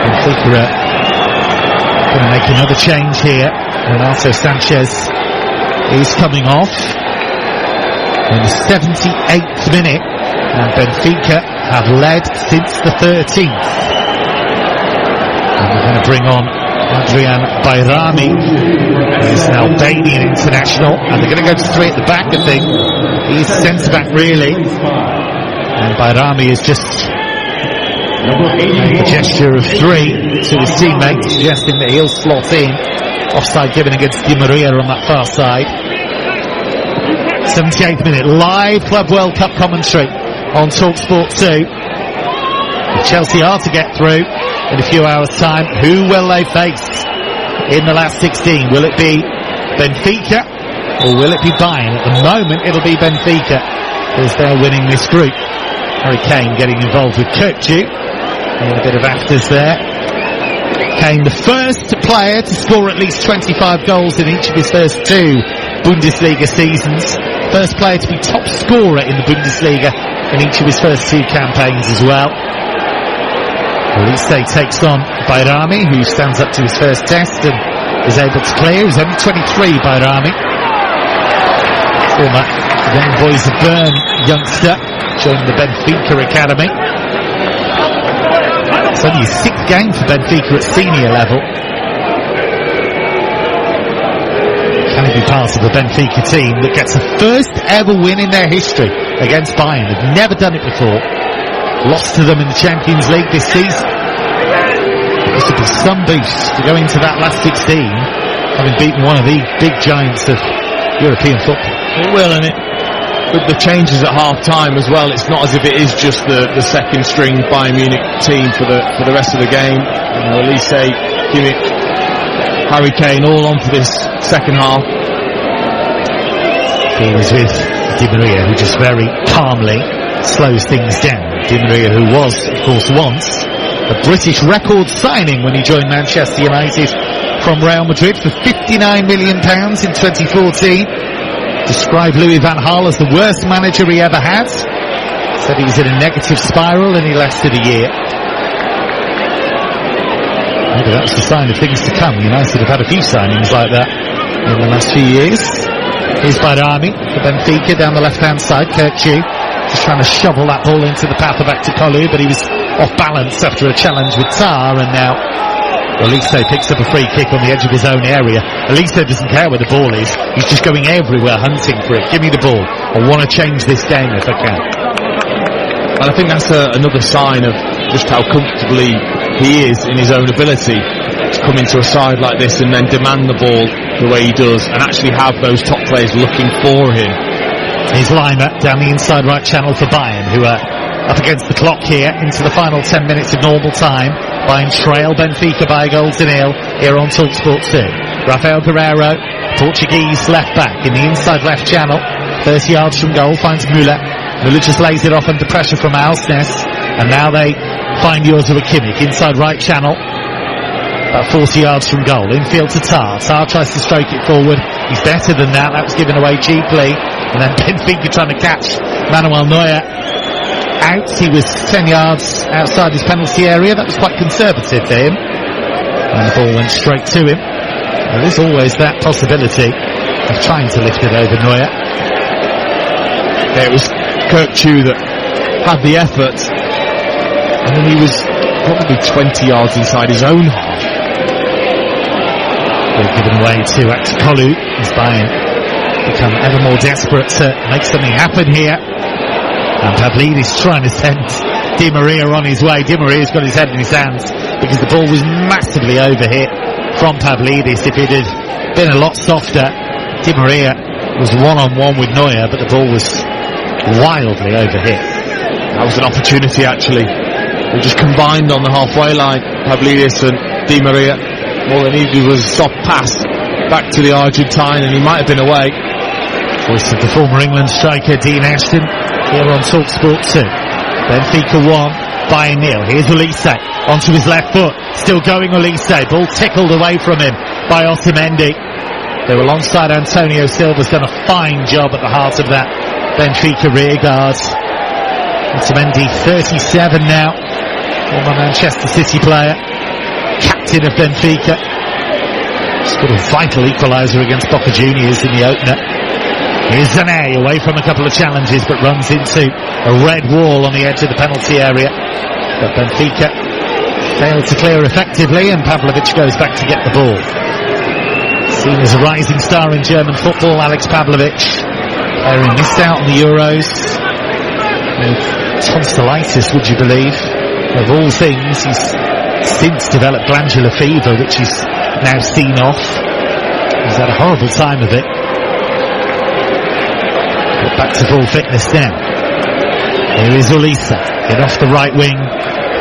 Benfica going to make another change here. Renato Sanchez is coming off in the 78th minute, and Benfica have led since the 13th. And we're going to bring on Adrian Bayrami, who's an Albanian international, and they're going to go to 3 at the back, I think. He's centre-back, really. And Bayrami is just a gesture of 3 to his teammates, suggesting that he'll slot in. Offside given against Di Maria on that far side. 78th minute, live Club World Cup commentary on TalkSport 2. If Chelsea are to get through in a few hours' time, who will they face in the last 16? Will it be Benfica or will it be Bayern? At the moment, it'll be Benfica, as they're winning this group. Harry Kane getting involved with Kirkju. And a bit of afters there. Kane, the first player to score at least 25 goals in each of his first 2 Bundesliga seasons. First player to be top scorer in the Bundesliga in each of his first 2 campaigns as well. Olise takes on Bayrami, who stands up to his first test and is able to clear. He's only 23, Bayrami. Former Young Boys of Bern youngster, joining the Benfica Academy. It's only his 6th game for Benfica at senior level. Can he be part of the Benfica team that gets a first ever win in their history against Bayern? They've never done it before. Lost to them in the Champions League this season. This would be some boost to go into that last 16, having beaten one of the big giants of European football. It will, and with the changes at half-time as well, it's not as if it is just the second-string Bayern Munich team for the rest of the game. Olise, Kimmich, Harry Kane, all on for this second half. He was with Di Maria, who just very calmly slows things down. Di Maria, who was, of course, once a British record signing when he joined Manchester United from Real Madrid for £59 million in 2014. Described Louis van Gaal as the worst manager he ever had. Said he was in a negative spiral and he lasted a year. Maybe that's a sign of things to come. United have had a few signings like that in the last few years. Here's Bayrami for Benfica down the left-hand side. Kirkju just trying to shovel that ball into the path of Aktakolu, but he was off balance after a challenge with Tah, and now Elise picks up a free kick on the edge of his own area. Elise doesn't care where the ball is. He's just going everywhere hunting for it. Give me the ball. I want to change this game if I can. And I think that's another sign of just how comfortably he is in his own ability to come into a side like this and then demand the ball the way he does and actually have those top players looking for him. Here's Lima down the inside right channel for Bayern, who are up against the clock here into the final 10 minutes of normal time. Bayern trail Benfica by a goal to nil here on TalkSport 2. Rafael Guerreiro, Portuguese left back in the inside left channel, 30 yards from goal, finds Müller. Müller just lays it off under pressure from Alsnes, and now they find Joshua Kimmich inside right channel, about 40 yards from goal. Infield to Tar. Tar tries to stroke it forward. He's better than that. That was given away cheaply. And then Benfica trying to catch Manuel Neuer out. He was 10 yards outside his penalty area. That was quite conservative for him. And the ball went straight to him. Well, there's always that possibility of trying to lift it over Neuer. It was Kirk Chu that had the effort, and then he was probably 20 yards inside his own half. Ball given away to Aktakolu as Bayern become ever more desperate to make something happen here. And Pavlidis trying to send Di Maria on his way. Di Maria's got his head in his hands because the ball was massively overhit from Pavlidis. If it had been a lot softer, Di Maria was one-on-one with Neuer, but the ball was wildly overhit. That was an opportunity, actually. They just combined on the halfway line, Pavlidis and Di Maria. All they needed was a soft pass back to the Argentine, and he might have been away. Voice of the former England striker Dean Ashton here on TalkSport 2. Benfica 1, Bayern 0. Here's Olise onto his left foot, still going Olise. Ball tickled away from him by Otamendi. They're alongside Antonio Silva's done a fine job at the heart of that Benfica rear guard. Otamendi 37 now, former Manchester City player, captain of Benfica. Scored a vital equaliser against Boca Juniors in the opener. Here's Zane away from a couple of challenges, but runs into a red wall on the edge of the penalty area. But Benfica failed to clear effectively, and Pavlovic goes back to get the ball. Seen as a rising star in German football, Alex Pavlovic, player who missed out on the Euros with tonsillitis, would you believe? Of all things, he's since developed glandular fever, which he's now seen off. He's had a horrible time of it. But back to full fitness now. Here is Olise, in off the right wing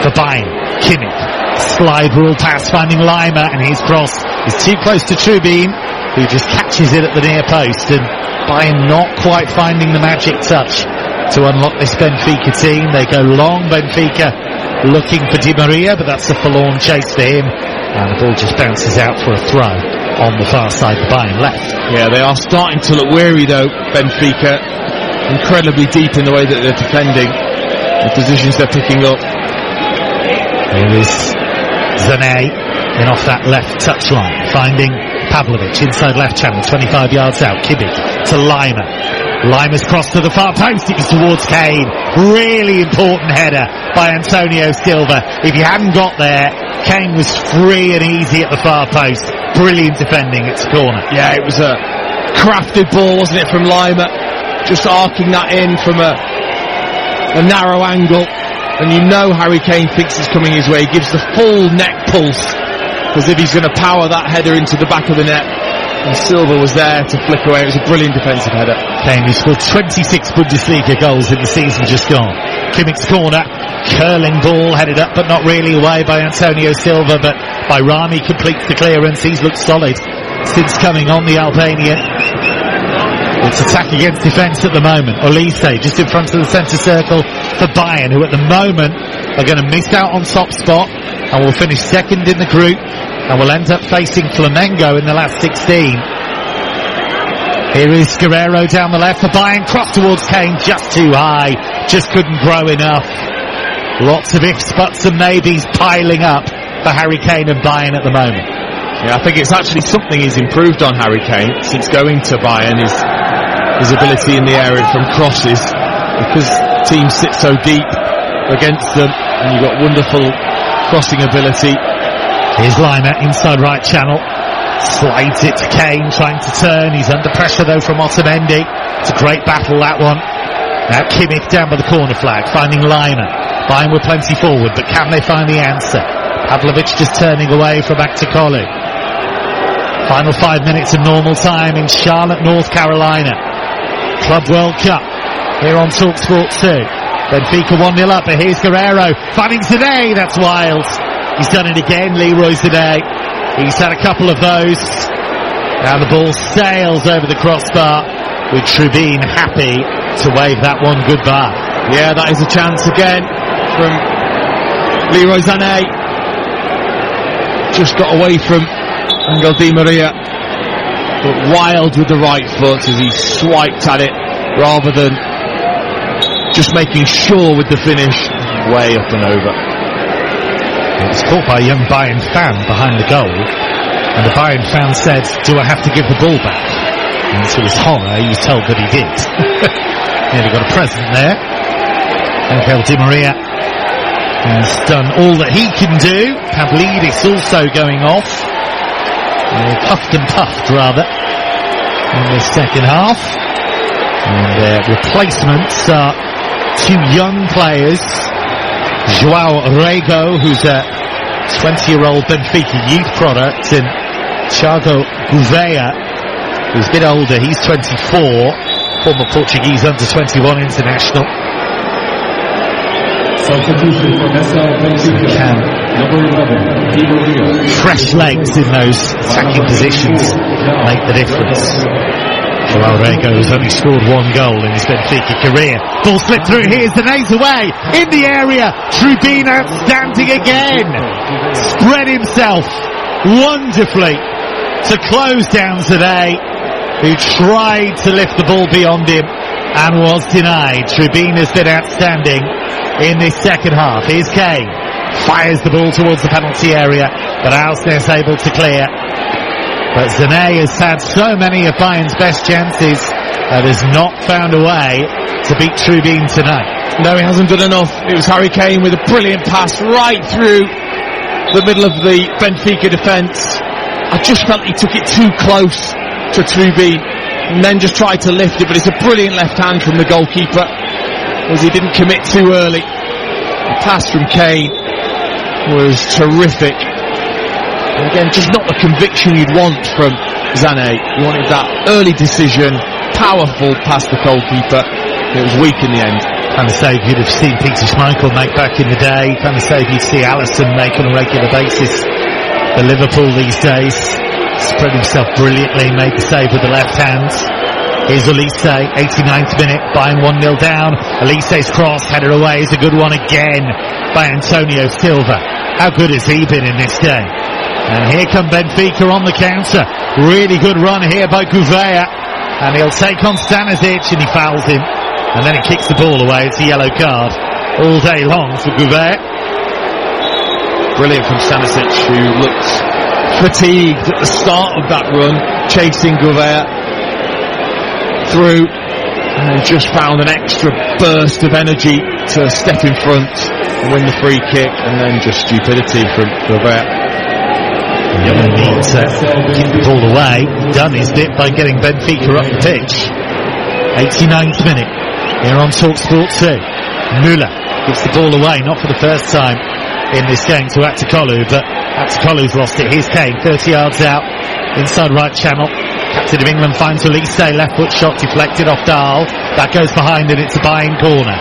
for Bayern. Kimmich, slide rule pass, finding Lima, and his cross is too close to Trubin, who just catches it at the near post, and Bayern not quite finding the magic touch to unlock this Benfica team. They go long, Benfica looking for Di Maria, but that's a forlorn chase for him, and the ball just bounces out for a throw on the far side, the Bayern left. Yeah, they are starting to look weary though, Benfica, incredibly deep in the way that they're defending, the positions they're picking up. Here is Zane in off that left touchline, finding Pavlovic inside left channel, 25 yards out. Kimmich to Lima. Lima's cross to the far post, it was towards Kane. Really important header by Antonio Silva. If he hadn't got there, Kane was free and easy at the far post. Brilliant defending, it's a corner. Yeah, it was a crafted ball, wasn't it, from Lima? Just arcing that in from a narrow angle. And you know Harry Kane thinks he's coming his way. He gives the full neck pulse as if he's going to power that header into the back of the net. And Silva was there to flick away. It was a brilliant defensive header. Kane, who scored 26 Bundesliga goals in the season just gone. Kimmich's corner, curling ball, headed up but not really away by Antonio Silva, but Bayrami completes the clearance. He's looked solid since coming on, the Albanian. It's attack against defence at the moment. Olise just in front of the centre circle for Bayern, who at the moment are going to miss out on top spot and will finish second in the group and will end up facing Flamengo in the last 16. Here is Guerreiro down the left for Bayern, cross towards Kane, just too high, just couldn't grow enough. Lots of ifs, buts and maybes piling up for Harry Kane and Bayern at the moment. Yeah, I think it's actually something he's improved on, Harry Kane, since going to Bayern, his ability in the area from crosses, because teams sit so deep against them and you've got wonderful crossing ability. Here's Lima, inside right channel. Slides it to Kane, trying to turn. He's under pressure though from Otamendi. It's a great battle, that one. Now Kimmich down by the corner flag, finding Lima. Bayern with plenty forward, but can they find the answer? Pavlovic just turning away from Aktakolu. Final 5 minutes of normal time in Charlotte, North Carolina. Club World Cup here on TalkSport 2. Benfica 1-0 up, but here's Guerrero finding Zane. That's wild. He's done it again, Leroy Zane. He's had a couple of those. Now the ball sails over the crossbar, with Trubin happy to wave that one goodbye. Yeah, that is a chance again from Leroy Sané. Just got away from Angel Di Maria, but wild with the right foot as he swiped at it rather than just making sure with the finish. Way up and over. It was caught by a young Bayern fan behind the goal, and the Bayern fan said, "Do I have to give the ball back?" And to his horror, he was told that he did. Nearly got a present there. Angel Di Maria has done all that he can do. Pavlidis also going off. Puffed and puffed, rather, in the second half. And their replacements are two young players. João Rego, who's a 20-year-old Benfica youth product, and Thiago Gouveia, who's a bit older. He's 24, former Portuguese under-21 international. Substitution for Benfica. Number 11, Di Maria. Fresh legs in those attacking positions make the difference. João Rego has only scored one goal in his Benfica career. Ball slipped through, here's the nose away, in the area, Trubin outstanding again. Spread himself wonderfully to close down today, who tried to lift the ball beyond him and was denied. Trubin has been outstanding in this second half. Here's Kane, fires the ball towards the penalty area, but Alsner's able to clear. But Zane has had so many of Bayern's best chances and has not found a way to beat Trubin tonight. No, he hasn't done enough. It was Harry Kane with a brilliant pass right through the middle of the Benfica defence. I just felt he took it too close to Trubin and then just tried to lift it, but it's a brilliant left hand from the goalkeeper as he didn't commit too early. The pass from Kane was terrific. And again, just not the conviction you'd want from Sané. You wanted that early decision, powerful past the goalkeeper. It was weak in the end. Kind of save you'd have seen Peter Schmeichel make back in the day. Kind of save you'd see Alisson make on a regular basis for Liverpool these days. Spread himself brilliantly, made the save with the left hand. Here's Elise, 89th minute, Bayern 1-0 down. Elise's cross, headed away, is a good one again by Antonio Silva. How good has he been in this game? And here come Benfica on the counter. Really good run here by Gouveia. And he'll take on Stanisic, and he fouls him. And then he kicks the ball away. It's a yellow card all day long for Gouveia. Brilliant from Stanisic, who looked fatigued at the start of that run, chasing Gouveia through, and then just found an extra burst of energy to step in front and win the free kick, and then just stupidity from Gouveia. The other needs to keep the ball away. Done his bit by getting Benfica up the pitch. 89th minute here on TalkSport 2. Müller gives the ball away, not for the first time in this game, to Aktakolu, but Aktakolu's lost it. Here's Kane, 30 yards out, inside right channel. Captain of England finds Elise, left foot shot deflected off Dahl. That goes behind, and it's a Bayern corner.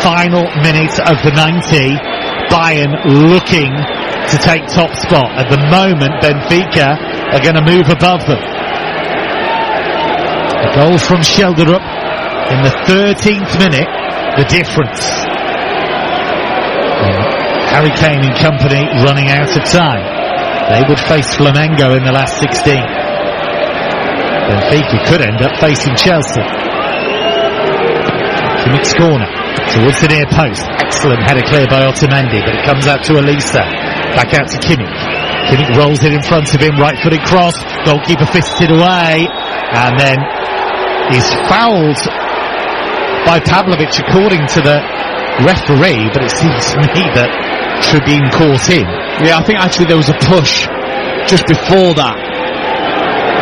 Final minute of the 90. Bayern looking to take top spot. At the moment, Benfica are going to move above them. A goal from Schelderup in the 13th minute, the difference. Harry Kane and company running out of time. They would face Flamengo in the last 16. Benfica could end up facing Chelsea. Kimmich's corner towards the near post. Excellent header clear by Otamendi, but it comes out to Elisa. Back out to Kimmich. Kimmich rolls it in front of him, right-footed cross. Goalkeeper fists it away, and then is fouled by Pavlovic according to the referee, but it seems to me that Trubin caught in. Yeah, I think actually there was a push just before that.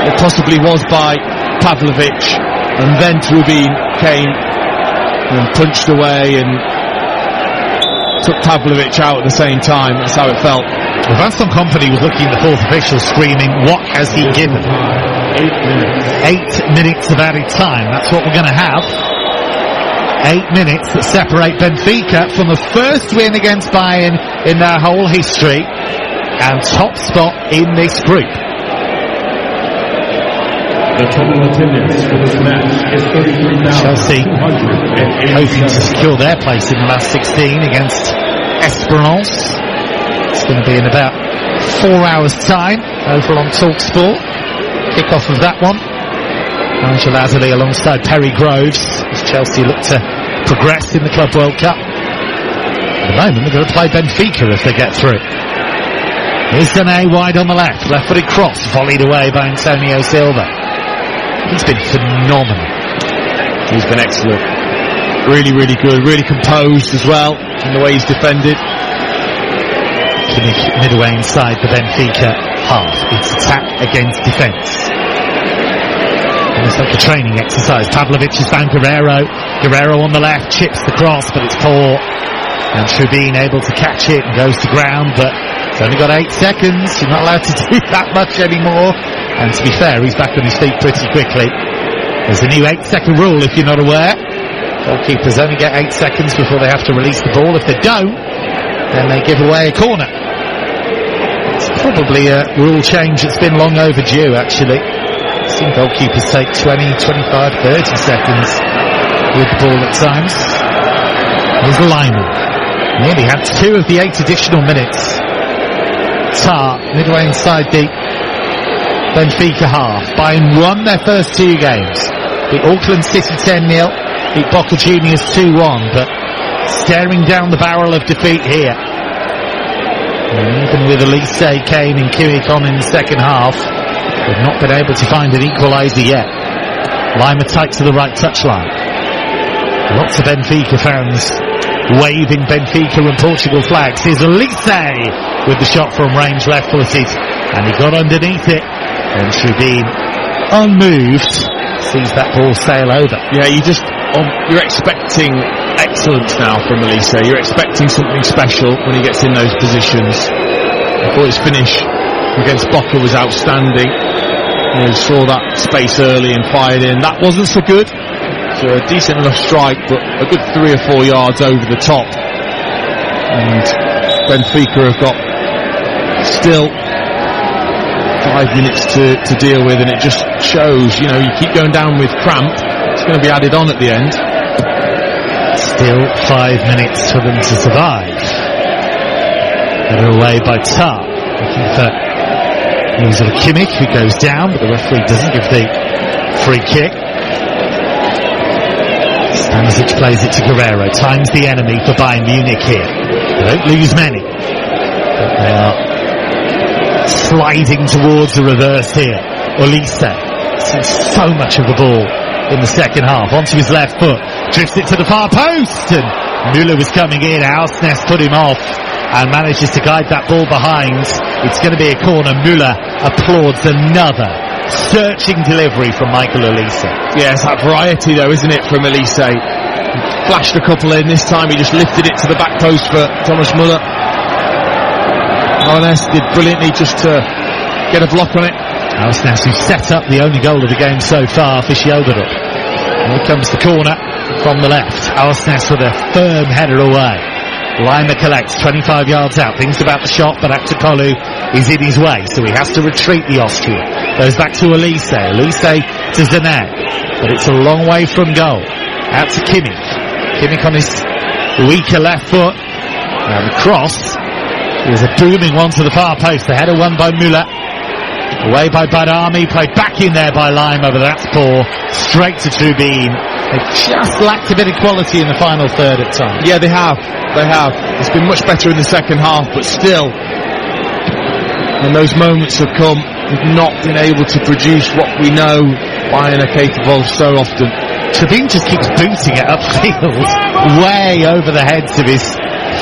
It possibly was by Pavlovic, and then Trubin came and punched away and took Pavlovic out at the same time. That's how it felt. Well, Vincent Kompany was looking at the fourth official screaming, what has he given? 8 minutes of added time. That's what we're going to have. 8 minutes that separate Benfica from the first win against Bayern in their whole history and top spot in this group. The total attendance for this match is 33,200. Chelsea hoping to secure their place in the last 16 against Esperance. It's going to be in about 4 hours' time over on TalkSport. Kick-off of that one. Nigel Adderley alongside Perry Groves as Chelsea look to progress in the Club World Cup. At the moment they're going to play Benfica if they get through. Here's Dene wide on the left-footed cross volleyed away by Antonio Silva. He's been phenomenal. He's been excellent. Really, really good. Really composed as well in the way he's defended. Kimmich midway inside the Benfica half. It's attack against defence. It's like a training exercise. Pavlovic has found Guerrero. Guerrero on the left chips the cross, but it's poor. And Trubin able to catch it and goes to ground, but he's only got 8 seconds. You're not allowed to do that much anymore. And to be fair, he's back on his feet pretty quickly. There's a new 8-second rule if you're not aware. Goalkeepers only get 8 seconds before they have to release the ball. If they don't, then they give away a corner. It's probably a rule change that's been long overdue, actually. I've seen goalkeepers take 20, 25, 30 seconds with the ball at times. Here's Lyman. Nearly had 2 of the 8 additional minutes. Tar, midway inside the Benfica half. Bayern won their first 2 games. Beat Auckland City 10-0. Beat Boca Juniors 2-1. But staring down the barrel of defeat here. And even with Elise, Kane and Kimmich on in the second half, they've not been able to find an equaliser yet. Lima tight to the right touchline. Lots of Benfica fans waving Benfica and Portugal flags. Here's Elise with the shot from range, left-footed, and he got underneath it. And Trubin, unmoved, sees that ball sail over. Yeah, you're expecting excellence now from Elise. You're expecting something special when he gets in those positions. I thought his finish against Boca was outstanding. You saw that space early and fired in. That wasn't so good. It's a decent enough strike, but a good 3 or 4 yards over the top. And Benfica have got still 5 minutes to deal with, and it just shows, you keep going down with cramp, it's going to be added on at the end. Still 5 minutes for them to survive. They're away by Tar. Looking for Kimmich, who goes down, but the referee doesn't give the free kick. Stanisic plays it to Guerrero. Times the enemy for Bayern Munich here. They don't lose many, but they are sliding towards the reverse here. Olise sees so much of the ball in the second half. Onto his left foot, drifts it to the far post, and Müller was coming in. Aursnes put him off and manages to guide that ball behind. It's going to be a corner. Müller applauds another searching delivery from Michael Olise. Yes, that variety though, isn't it, from Olise? Flashed a couple in. This time he just lifted it to the back post for Thomas Müller. Aursnes did brilliantly just to get a block on it. Aursnes, who set up the only goal of the game so far for Sjælderup. Here comes the corner from the left. Aursnes with a firm header away. Lima collects 25 yards out, thinks about the shot, but Aktakolu is in his way, so he has to retreat the Austrian. Goes back to Olise. Olise to Zanet, but it's a long way from goal. Out to Kimmich. Kimmich on his weaker left foot. Now the cross is a booming one to the far post. The header won by Müller. Away by Badami, played back in there by Lima, but that's poor. Straight to Trubin. They just lacked a bit of quality in the final third at times. Yeah, they have. It's been much better in the second half, but still, when those moments have come, we've not been able to produce what we know Bayern are capable of so often. Tribune just keeps booting it upfield, way over the heads of his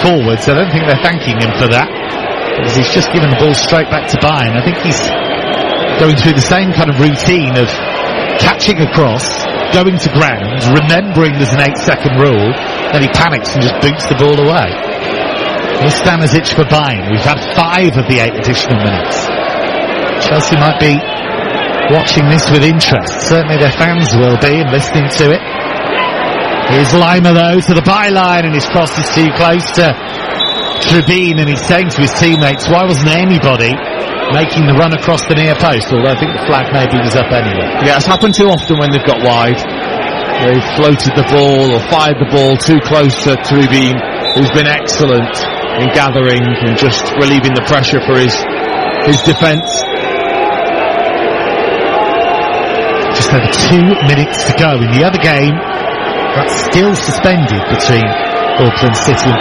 forwards. I don't think they're thanking him for that, because he's just given the ball straight back to Bayern. I think he's going through the same kind of routine of catching across, going to ground, remembering there's an 8-second rule, then he panics and just boots the ball away. Here's Stanisic for Bayern. We've had 5 of the 8 additional minutes. Chelsea might be watching this with interest. Certainly their fans will be, and listening to it. Here's Lima, though, to the byline, and his cross is too close to Tribune, and he's saying to his teammates, why wasn't anybody making the run across the near post? Although I think the flag maybe was up anyway. Yeah, it's happened too often when they've got wide. They've floated the ball or fired the ball too close to Tribune, who's been excellent in gathering and just relieving the pressure for his defence. Just over 2 minutes to go in the other game that's still suspended between Auckland City and